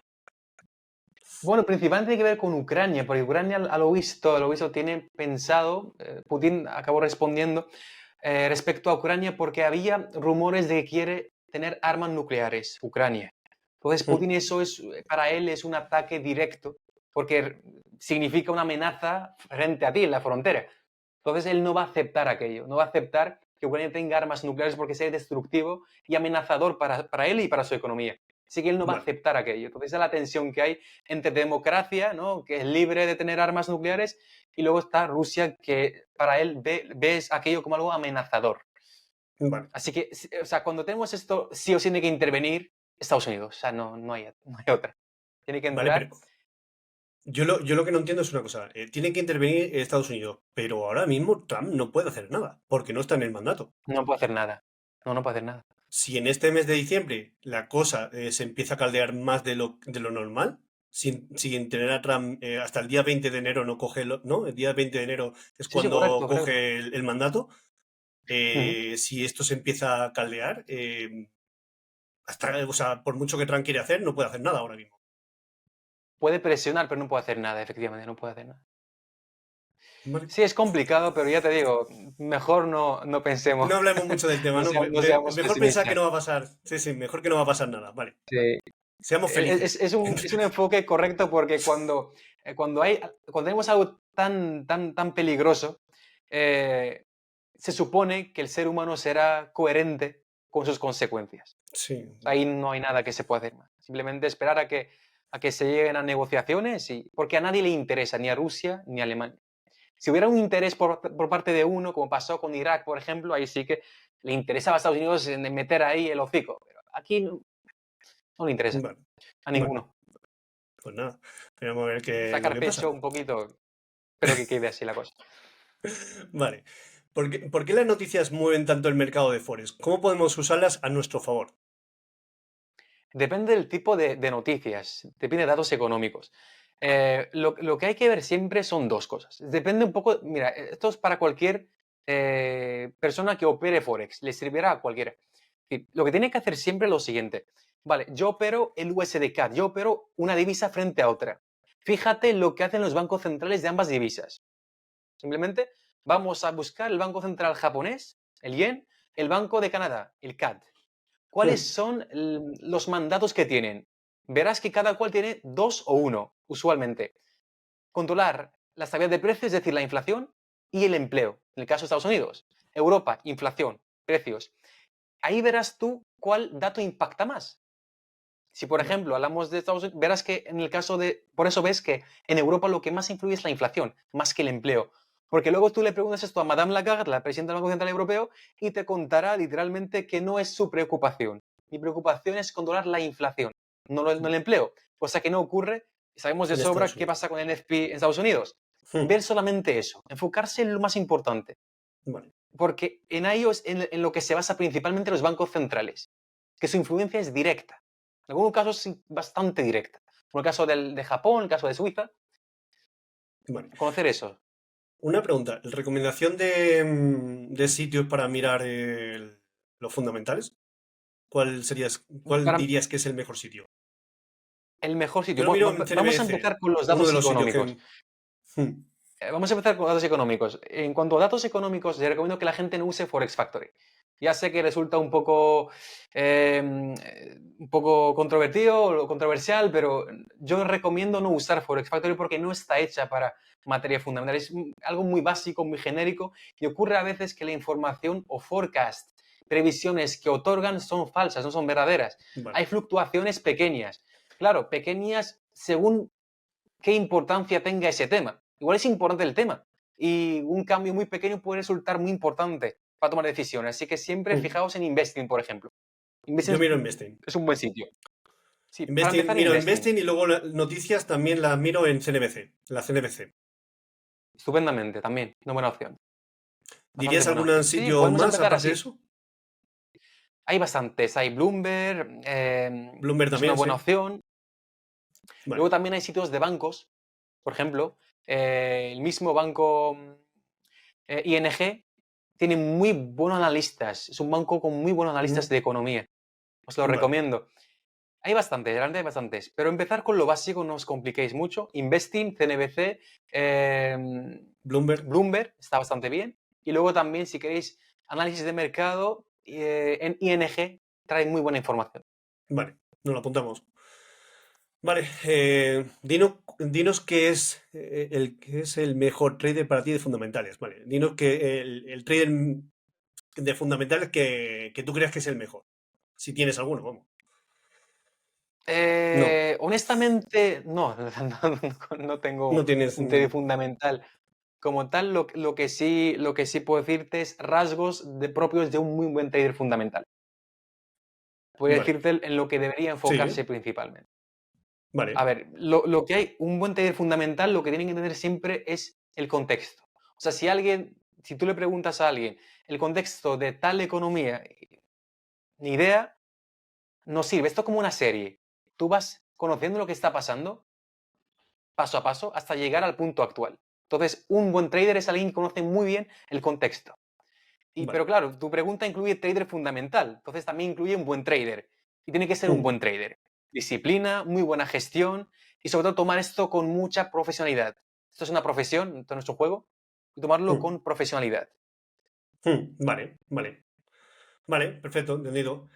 Bueno, principalmente tiene que ver con Ucrania, porque Ucrania a lo visto tiene pensado, Putin acabó respondiendo respecto a Ucrania porque había rumores de que quiere tener armas nucleares, Ucrania. Entonces, Hmm, Putin eso para él es un ataque directo porque significa una amenaza frente a ti en la frontera. Entonces, él no va a aceptar aquello, no va a aceptar que Ucrania tenga armas nucleares porque sea destructivo y amenazador para él y para su economía. Así que él no va a vale, aceptar aquello. Entonces, esa es la tensión que hay entre democracia, ¿no?, que es libre de tener armas nucleares, y luego está Rusia, que para él ve aquello como algo amenazador. vale, Así que, o sea, cuando tenemos esto, sí o sí tiene que intervenir Estados Unidos. O sea, no hay otra. Tiene que vale, pero entrar. yo lo que no entiendo es una cosa. Tiene que intervenir Estados Unidos, pero ahora mismo Trump no puede hacer nada, porque no está en el mandato. No puede hacer nada. No puede hacer nada. Si en este mes de diciembre la cosa se empieza a caldear más de lo normal, sin tener a Trump hasta el día 20 de enero no coge, ¿no? El día 20 de enero es Sí, sí, cuando correcto, correcto. coge el mandato. Ujú. Si esto se empieza a caldear, o sea, por mucho que Trump quiere hacer, no puede hacer nada ahora mismo. Puede presionar, pero no puede hacer nada, efectivamente, no puede hacer nada. ¿Vale? Sí, es complicado, pero ya te digo, mejor no pensemos, No hablemos mucho del tema, no, ¿no? no seamos Mejor pensar que pesimistas. no va a pasar. Sí, sí, mejor que no va a pasar nada. Vale. Sí. Seamos Es, felices. es un, es un enfoque correcto porque cuando tenemos algo tan peligroso, eh, se supone que el ser humano será coherente con sus consecuencias. Sí, Ahí no hay nada que se pueda hacer más. Simplemente esperar a que se lleguen a negociaciones, porque a nadie le interesa, ni a Rusia ni a Alemania. Si hubiera un interés por parte de uno, como pasó con Irak, por ejemplo, ahí sí que le interesaba a Estados Unidos en meter ahí el hocico. Pero aquí no le interesa Vale, a bueno, ninguno. pues nada, veremos a ver lo Sacar que pasa. pecho un poquito, pero que quede así la cosa. Vale. ¿Por qué las noticias mueven tanto el mercado de Forex? ¿Cómo podemos usarlas a nuestro favor? Depende del tipo de noticias, depende de datos económicos. Lo que hay que ver siempre son dos cosas. Depende un poco, mira, esto es para cualquier persona que opere Forex, le servirá a cualquiera. Y lo que tiene que hacer siempre es lo siguiente. Vale, yo opero el USD CAD, yo opero una divisa frente a otra. Fíjate lo que hacen los bancos centrales de ambas divisas. Simplemente vamos a buscar el Banco Central japonés, el yen, el Banco de Canadá, el CAD. ¿Cuáles Hmm, son los mandatos que tienen? Verás que cada cual tiene dos o uno, usualmente. Controlar la estabilidad de precios, es decir, la inflación y el empleo. En el caso de Estados Unidos. Europa, inflación, precios. Ahí verás tú cuál dato impacta más. Si, por vale, ejemplo, hablamos de Estados Unidos, verás que en el caso de... Por eso ves que en Europa lo que más influye es la inflación, más que el empleo. Porque luego tú le preguntas esto a Madame Lagarde, la presidenta del Banco Central Europeo, y te contará literalmente que no es su preocupación. Mi preocupación es controlar la inflación, no el empleo. Cosa que no ocurre. Sabemos de en sobra Estados qué Unidos. pasa con el NFP en Estados Unidos. Hmm, Ver solamente eso, enfocarse en lo más importante. vale. Porque en ello es en lo que se basa principalmente los bancos centrales, que su influencia es directa. En algunos casos sí, bastante directa. Como el caso de Japón, el caso de Suiza. Vale. Conocer eso. Una pregunta. ¿Recomendación de sitios para mirar los fundamentales? ¿Cuál Para dirías que es el mejor sitio? el mejor Yo sitio. lo miro en Vamos a CNBC, empezar con los uno de datos los sitios que... económicos. Hmm, Vamos a empezar con datos económicos. En cuanto a datos económicos, les recomiendo que la gente no use Forex Factory. Ya sé que resulta un poco controvertido o controversial, pero yo recomiendo no usar Forex Factory porque no está hecha para materia fundamental. Es algo muy básico, muy genérico y ocurre a veces que la información o forecast, previsiones que otorgan son falsas, no son verdaderas. vale. Hay fluctuaciones pequeñas. Claro, pequeñas según qué importancia tenga ese tema. Igual es importante el tema y un cambio muy pequeño puede resultar muy importante para tomar decisiones. Así que siempre Hmm. fijaos en Investing, por ejemplo. Yo Investing miro Investing. es un buen sitio. Sí, para Investing, empezar, miro Investing. Investing y luego noticias también las miro en CNBC, la CNBC. Estupendamente, también. Una buena opción. Bastante ¿Dirías buena algún opción. Sí, sitio podemos más empezar aparte de así. eso? Hay bastantes. Hay Bloomberg, Bloomberg es una también, buena sí. opción. Vale. Luego también hay sitios de bancos, por ejemplo, el mismo banco ING tiene muy buenos analistas. Es un banco con muy buenos analistas Mm, de economía. Os lo vale. recomiendo. Hay bastantes, realmente hay bastantes. Pero empezar con lo básico, no os compliquéis mucho. Investing, CNBC, Bloomberg. Bloomberg, está bastante bien. Y luego también, si queréis análisis de mercado, en ING trae muy buena información. Vale. Nos lo apuntamos. Vale. Dinos qué es el mejor trader para ti de fundamentales. Vale. Dinos que el trader de fundamentales que tú creas que es el mejor. Si tienes alguno, vamos. No. Honestamente, no, no tengo No tienes. un TD fundamental. Como tal, lo que sí puedo decirte es rasgos propios de un muy buen trader fundamental. Podría Vale. decirte en lo que debería Sí. enfocarse principalmente. A Vale. ver, lo que hay, un buen trader fundamental, lo que tienen que entender siempre es el contexto. O sea, si tú le preguntas a alguien el contexto de tal economía, ni idea, no sirve. Esto es como una serie. Tú vas conociendo lo que está pasando paso a paso hasta llegar al punto actual. Entonces, un buen trader es alguien que conoce muy bien el contexto. Vale. Pero claro, tu pregunta incluye trader fundamental, entonces también incluye un buen trader. Y tiene que ser un Mm, buen trader. Disciplina, muy buena gestión y sobre todo tomar esto con mucha profesionalidad. Esto es una profesión, esto no es un juego, y tomarlo mm, con profesionalidad. Vale. Vale. Vale. Perfecto. Entendido.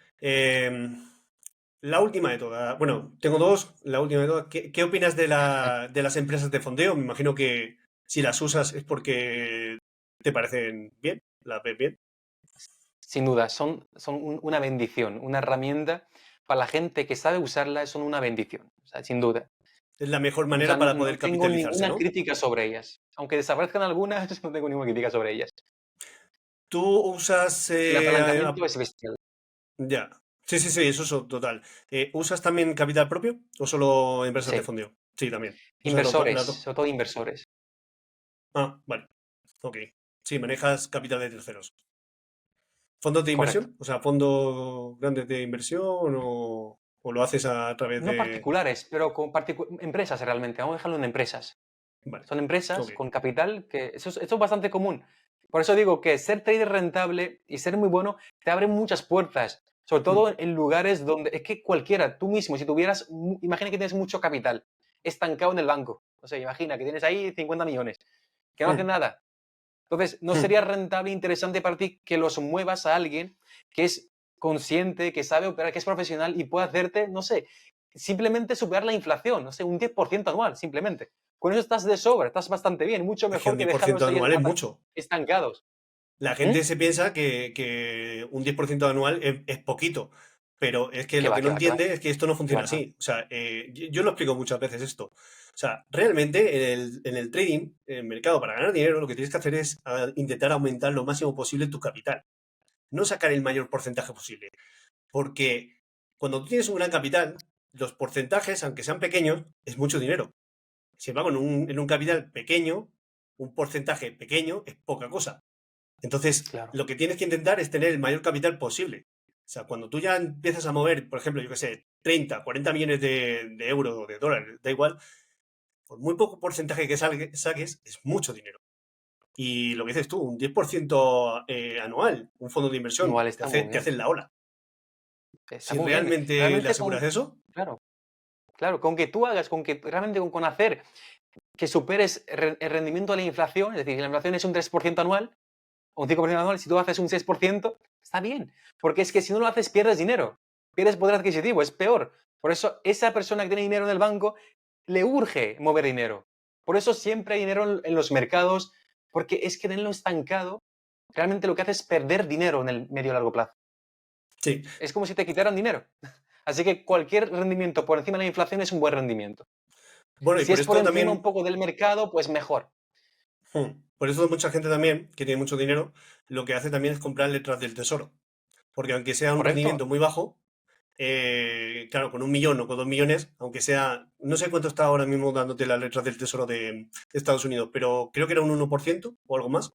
La última de todas. Bueno, tengo dos. La última de todas. ¿Qué opinas de las empresas de fondeo? Me imagino que si las usas es porque te parecen bien, las ves bien. Sin duda, son una bendición, una herramienta para la gente que sabe usarla, son una bendición, o sea, sin duda. Es la mejor O sea, manera no, para poder no tengo capitalizarse, ninguna ¿no? crítica sobre ellas. Aunque desaparezcan algunas, no tengo ninguna crítica sobre ellas. ¿Tú usas... El apalancamiento es bestial. ya. Sí, sí, sí, eso es total. ¿Usas también capital propio o solo empresas de Sí. fondo? Sí, también. Usas Inversores, las dos. sobre todo inversores. Ah, vale. Ok. Sí, manejas capital de terceros. ¿Fondos de Correcto. inversión? O sea, fondos grandes de inversión o lo haces a través No de... particulares, pero con empresas realmente. Vamos a dejarlo en empresas. Vale. Son empresas Ok. con capital que eso es bastante común. Por eso digo que ser trader rentable y ser muy bueno te abre muchas puertas, sobre Hmm. todo en lugares donde es que cualquiera, tú mismo, si tuvieras, imagina que tienes mucho capital estancado en el banco. O sea, imagina que tienes ahí 50 millones, que no hacen Hmm. nada. Entonces, ¿no Hmm. sería rentable e interesante para ti que los muevas a alguien que es consciente, que sabe operar, que es profesional y puede hacerte, no sé, simplemente superar la inflación, no sé, un 10% anual, simplemente? Con eso estás de sobra, estás bastante bien, mucho Es que un mejor que 10% dejarlos ahí anual es mucho. estancados. La ¿Mm? gente se piensa que un 10% anual es poquito, pero es que Que lo va, que no que va, que va, entiende es que esto no que funciona va, que va. así. O sea, yo lo explico muchas veces esto. O sea, realmente en el trading, en el mercado, para ganar dinero, lo que tienes que hacer es intentar aumentar lo máximo posible tu capital, no sacar el mayor porcentaje posible. Porque cuando tú tienes un gran capital, los porcentajes, aunque sean pequeños, es mucho dinero. Sin embargo, en un capital pequeño, un porcentaje pequeño es poca cosa. Entonces, Claro. lo que tienes que intentar es tener el mayor capital posible. O sea, cuando tú ya empiezas a mover, por ejemplo, yo qué sé, 30, 40 millones de euros o de dólares, da igual, por muy poco porcentaje que saques, es mucho dinero. Y lo que dices tú, un 10% anual, un fondo de inversión, Igual está muy te bien, hace la ola. está Si muy bien. realmente le Realmente aseguras eso, claro, claro, con que tú hagas, con que realmente con hacer que superes el rendimiento de la inflación, es decir, si la inflación es un 3% anual, o un 5% anual, si tú haces un 6%, está bien. Porque es que si no lo haces, pierdes dinero. Pierdes poder adquisitivo, es peor. Por eso, esa persona que tiene dinero en el banco, le urge mover dinero. Por eso siempre hay dinero en los mercados, porque es que tenerlo estancado, realmente lo que hace es perder dinero en el medio y largo plazo. sí. Es como si te quitaran dinero. Así que cualquier rendimiento por encima de la inflación es un buen rendimiento. Bueno, y Si por es por esto encima un también, poco del mercado, pues mejor. por eso mucha gente también, que tiene mucho dinero, lo que hace también es comprar letras del tesoro. Porque aunque sea un ¿Correcto? rendimiento muy bajo, claro, con 1 millón o con 2 millones, aunque sea, no sé cuánto está ahora mismo dándote las letras del Tesoro de Estados Unidos, pero creo que era un 1% o algo más.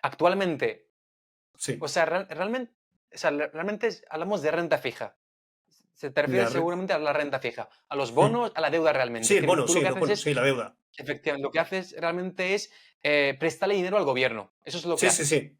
Actualmente, Sí. o sea, realmente, o sea, realmente hablamos de renta fija. Se te refiere La red. seguramente a la renta fija, a los bonos, a la deuda realmente. Sí, Es el decir, bono, tú lo sí, que haces es, sí, la deuda. efectivamente, lo que haces realmente es prestarle dinero al gobierno. Eso es lo que Sí, sí, haces. sí.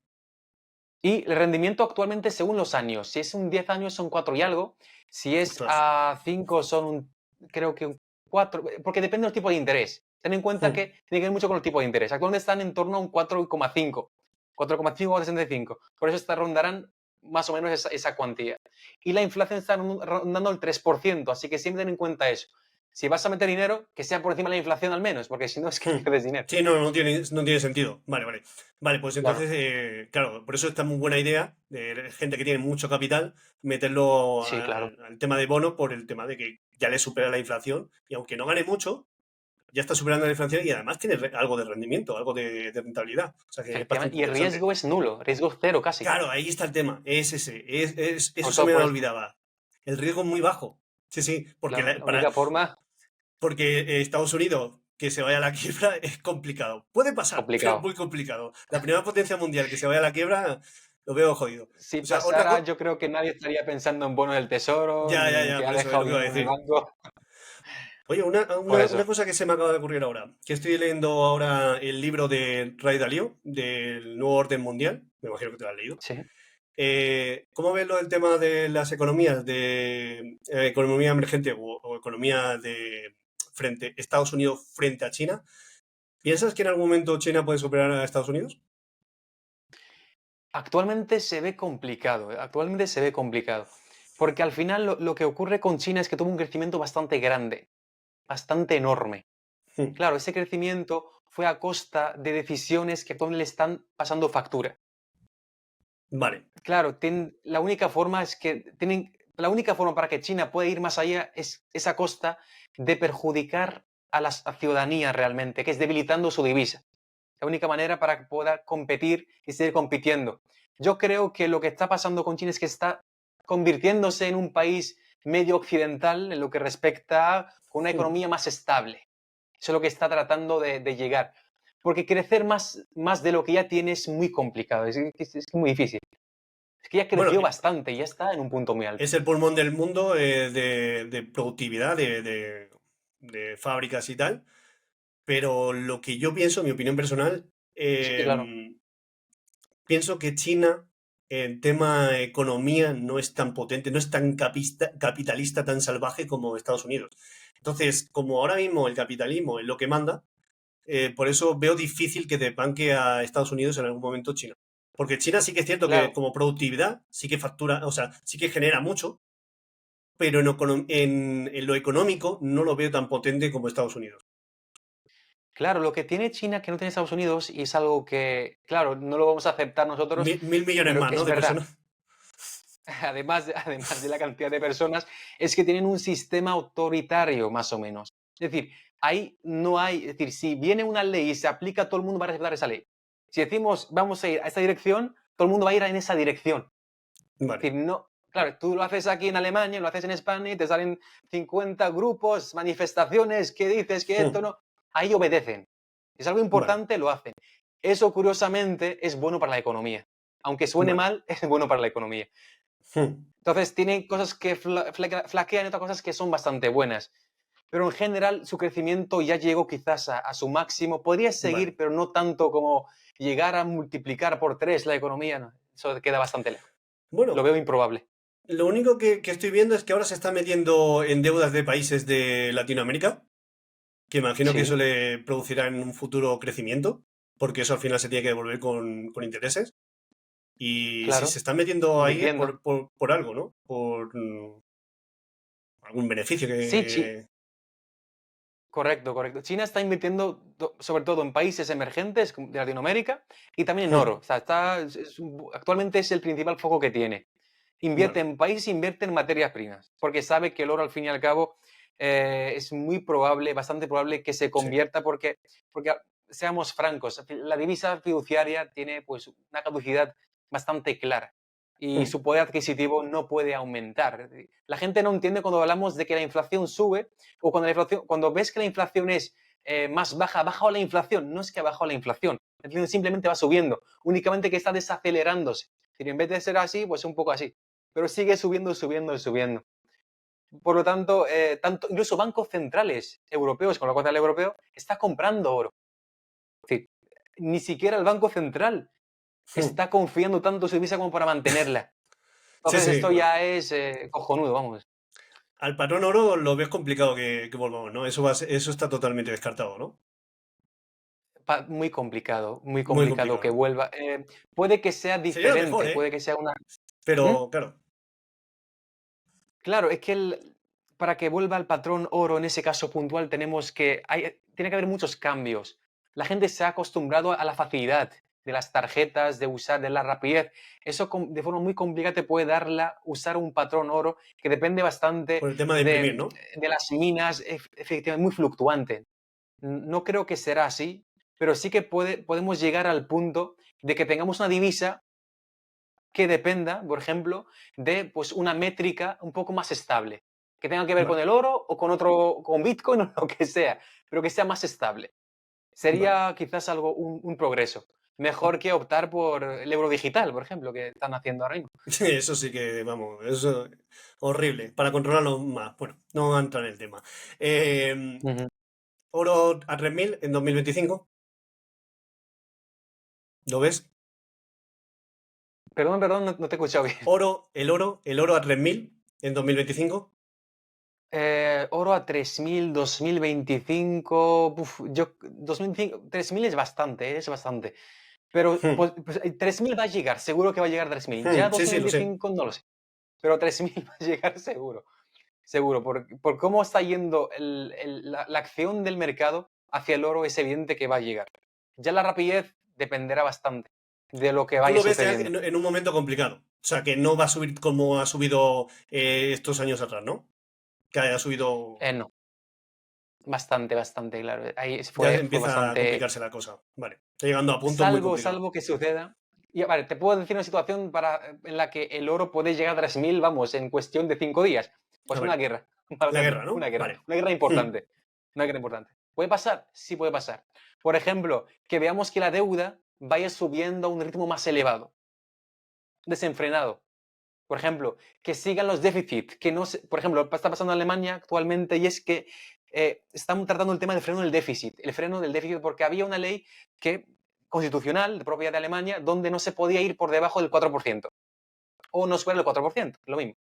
Y el rendimiento actualmente según los años. Si es un 10 años son 4 y algo. Si es Ostras. a 5 son creo que un 4, porque depende del tipo de interés. Ten en cuenta que tiene que ver mucho con el tipo de interés. Actualmente están en torno a un 4,5, 4,5 o 65. Por eso rondarán más o menos esa cuantía. Y la inflación está rondando el 3%, así que siempre ten en cuenta eso. Si vas a meter dinero, que sea por encima de la inflación al menos, porque si no es que pierdes dinero. Sí, no, no tiene sentido. Vale, vale. Vale, pues Claro. entonces, claro, por eso está muy buena idea de gente que tiene mucho capital meterlo Sí, claro. al tema de bono por el tema de que ya le supera la inflación y aunque no gane mucho, ya está superando la inflación y además tiene algo de rendimiento, algo de rentabilidad. O sea que es bastante Efectivamente. Y el interesante. riesgo es nulo, riesgo cero casi. Claro, ahí está el tema. Es ese. Eso Por se me supuesto. olvidaba. El riesgo es muy bajo. Sí, sí, porque, Claro, la única forma porque Estados Unidos que se vaya a la quiebra es complicado. Puede es pasar, pero es complicado. muy complicado. La primera potencia mundial que se vaya a la quiebra lo veo jodido. Si O sea, otra pasara, cosa... yo creo que nadie estaría pensando en bonos del tesoro, Ya, ya, ni en ya, que ha por eso es dejado lo que iba a dinero en el decir. banco. Oye, Por una eso. cosa que se me acaba de ocurrir ahora, que estoy leyendo ahora el libro de Ray Dalio, del nuevo orden mundial, me imagino que te lo has leído. Sí. ¿Cómo ves lo del tema de las economías, de economía emergente o economía de Estados Unidos frente a China? ¿Piensas que en algún momento China puede superar a Estados Unidos? Actualmente se ve complicado, actualmente se ve complicado. Porque al final lo que ocurre con China es que tuvo un crecimiento bastante grande, bastante enorme. Hmm. Claro, ese crecimiento fue a costa de decisiones que actualmente le están pasando factura. Vale. Claro, la única forma es que la única forma para que China pueda ir más allá es a costa de perjudicar a la ciudadanía realmente, que es debilitando su divisa. La única manera para que pueda competir y seguir compitiendo. Yo creo que lo que está pasando con China es que está convirtiéndose en un país medio occidental en lo que respecta a una Hmm. economía más estable. Eso es lo que está tratando de llegar. Porque crecer más de lo que ya tiene es muy complicado, es muy difícil. Es que ya Bueno, creció bastante y ya está en un punto muy alto. es el pulmón del mundo de productividad, de fábricas y tal. Pero lo que yo pienso, mi opinión personal, Sí, claro. pienso que China en tema economía no es tan potente, no es tan capitalista, tan salvaje como Estados Unidos. Entonces, como ahora mismo el capitalismo es lo que manda, por eso veo difícil que desbanque a Estados Unidos en algún momento China. Porque China sí que es cierto que Claro, como productividad sí que factura, o sea, sí que genera mucho, pero en lo económico no lo veo tan potente como Estados Unidos. claro, lo que tiene China que no tiene Estados Unidos y es algo que, claro, no lo vamos a aceptar nosotros, Mil millones pero más, ¿no? es De verdad. personas. Además de la cantidad de personas, es que tienen un sistema autoritario, más o menos. Es decir, ahí no hay, es decir, si viene una ley y se aplica, todo el mundo va a respetar esa ley. Si decimos vamos a ir a esa dirección, todo el mundo va a ir en esa dirección. Vale. Es decir, no, claro, tú lo haces aquí en Alemania, lo haces en España y te salen 50 grupos, manifestaciones, que dices que esto no, ahí obedecen. Es algo Vale, importante, lo hacen. Eso, curiosamente, es bueno para la economía. Aunque suene vale. mal, es bueno para la economía. Entonces, tiene cosas que flaquean y otras cosas que son bastante buenas. Pero en general, su crecimiento ya llegó quizás a su máximo. Podría Vale. seguir, pero no tanto como llegar a multiplicar por 3 la economía. No. Eso queda bastante lejos. Lo Bueno, veo improbable. lo único que estoy viendo es que ahora se está metiendo en deudas de países de Latinoamérica, que imagino que eso Sí, le producirá en un futuro crecimiento, porque eso al final se tiene que devolver con intereses. Y si se claro. están metiendo ahí es Invirtiendo. por algo, ¿no? Por algún beneficio Sí, que... correcto, correcto. China está invirtiendo sobre todo en países emergentes de Latinoamérica y también en oro. O sea, actualmente es el principal foco que tiene. Invierte Vale, en países, invierte en materias primas, porque sabe que el oro al fin y al cabo es muy probable, bastante probable que se sí. convierta porque seamos francos, la divisa fiduciaria tiene pues una caducidad bastante clara y su poder adquisitivo no puede aumentar. La gente no entiende cuando hablamos de que la inflación sube o cuando ves que la inflación es más baja, ha bajado la inflación. No es que ha bajado la inflación, la inflación simplemente va subiendo, únicamente que está desacelerándose. En vez de ser así, pues un poco así. Pero sigue subiendo, subiendo y subiendo. Por lo tanto, incluso bancos centrales europeos, con la cuota del europeo, está comprando oro. Es decir, ni siquiera el Banco Central está confiando tanto en su divisa como para mantenerla. Sí, Entonces, sí, esto bueno. ya es cojonudo, vamos. Al patrón oro lo ves complicado que volvamos, ¿no? Eso está totalmente descartado, ¿no? Muy Muy complicado complicado, que ¿no? vuelva. Puede que sea Sería lo mejor, diferente, ¿eh? puede que sea una... ¿Mm? Pero, claro. Claro, es que para que vuelva el patrón oro en ese caso puntual tiene que haber muchos cambios. La gente se ha acostumbrado a la facilidad de las tarjetas, de usar, de la rapidez. Eso de forma muy complicada te puede usar un patrón oro que depende bastante Por el tema de imprimir, de, ¿no? de las minas, efectivamente, muy fluctuante. No creo que será así, pero sí que podemos llegar al punto de que tengamos una divisa que dependa, por ejemplo, de pues, una métrica un poco más estable, que tenga que ver con Vale, el oro o con otro, con Bitcoin o lo que sea, pero que sea más estable. vale. Sería quizás un progreso. Mejor que optar por el euro digital, por ejemplo, que están haciendo ahora mismo. Sí, eso sí que, vamos, eso horrible. Para controlarlo más. Bueno, no vamos a entrar en el tema. Eh, Ujú. oro a 3000 en 2025. ¿Lo ves? Perdón, perdón, no te he escuchado bien. El oro a 3000 en 2025. Oro a 3000, 2025. Uf, 2005, 3000 es bastante. Pero pues, 3000 va a llegar, seguro que va a llegar 3000. Ya Sí, sí, lo sé. 2025 no lo sé, pero 3000 va a llegar seguro. Seguro, por cómo está yendo la acción del mercado hacia el oro, es evidente que va a llegar. Ya la rapidez dependerá bastante de lo que Tú vaya lo ves ya sucediendo. en un momento complicado. O sea, que no va a subir como ha subido estos años atrás, ¿no? Que haya subido. No. Bastante, claro. Ahí Ya fue empieza a bastante. complicarse la cosa. Vale. Está llegando a puntos muy Salvo, complicados. salvo que suceda. Y vale, te puedo decir una situación en la que el oro puede llegar a 3000, vamos, en cuestión de 5 días. A Pues una ver, guerra, la válgame, guerra, ¿no? una guerra. Vale. Una guerra Hmm. importante. Una guerra importante. ¿Puede pasar? Sí puede pasar. Por ejemplo, que veamos que la deuda vaya subiendo a un ritmo más elevado, desenfrenado. Por ejemplo, que sigan los déficits, que no se, por ejemplo, está pasando en Alemania actualmente y es que están tratando el tema del freno del déficit, el freno del déficit, porque había una ley constitucional, propia de Alemania, donde no se podía ir por debajo del 4%, o no supera el 4%, lo mismo.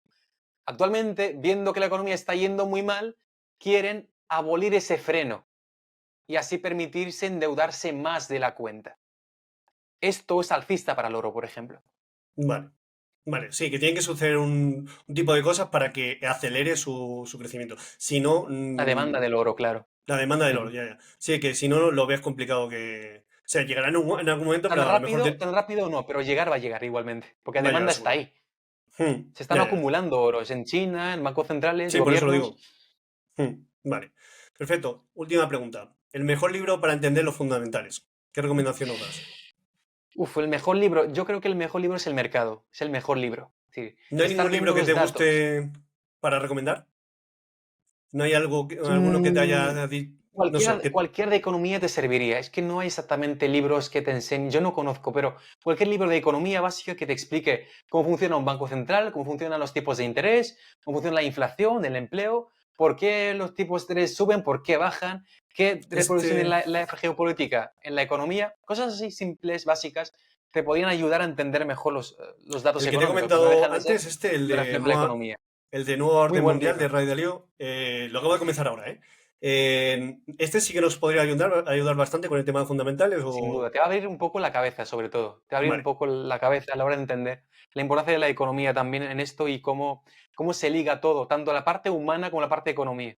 Actualmente, viendo que la economía está yendo muy mal, quieren abolir ese freno y así permitirse endeudarse más de la cuenta. Esto es alcista para el oro, por ejemplo. Vale. Vale, sí, que tienen que suceder un tipo de cosas para que acelere su crecimiento. Si no, La demanda del oro, claro. la demanda del oro, Ujú. ya, ya. Sí, que si no lo ves complicado que... O sea, llegará en algún momento, pero a lo mejor Tan rápido no, pero llegar va a llegar igualmente, porque la va a llegar demanda está seguro. ahí. Se están Ya, ya. acumulando oros en China, en bancos centrales, Sí, por eso lo gobiernos. digo. Vale. Perfecto. Última pregunta. El mejor libro para entender los fundamentales. ¿Qué recomendación nos das? Uf, el mejor libro, yo creo que el mejor libro es El Mercado, es el mejor libro. Es decir, ¿No hay estar ningún libro viendo que los te datos. guste para recomendar? ¿No hay algo, alguno que te Mm, haya no sé, que... cualquier de economía te serviría. Es que no hay exactamente libros que te enseñen, yo no conozco, pero cualquier libro de economía básica que te explique cómo funciona un banco central, cómo funcionan los tipos de interés, cómo funciona la inflación, el empleo, por qué los tipos de interés suben, por qué bajan, qué reproducción tiene Este, la geopolítica en la economía, cosas así simples, básicas, te podrían ayudar a entender mejor los datos el que te he económicos, porque no comentado dejan de ser antes, un reflejo de la economía. El de Nueva Muy Orden buen Mundial de libro. Ray Dalio, lo acabo de comenzar ahora, ¿eh? Este sí que nos podría ayudar bastante con el tema de fundamentales Sin o... duda, te va a abrir un poco la cabeza, sobre todo. Te va a abrir un Vale, poco la cabeza a la hora de entender la importancia de la economía también en esto y cómo se liga todo, tanto la parte humana como la parte de economía.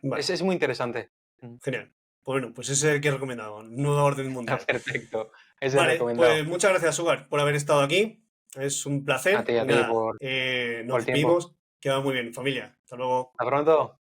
vale, Es muy interesante. Mm. genial. Pues bueno, pues ese es el que he recomendado, Nueva Orden Mundial. Perfecto. Ese es Vale, recomendado. pues muchas gracias, Sugar, por haber estado aquí. Es un placer. Y A ti nada, por nos el tiempo. despedimos. Queda muy bien, familia. Hasta luego. Hasta pronto.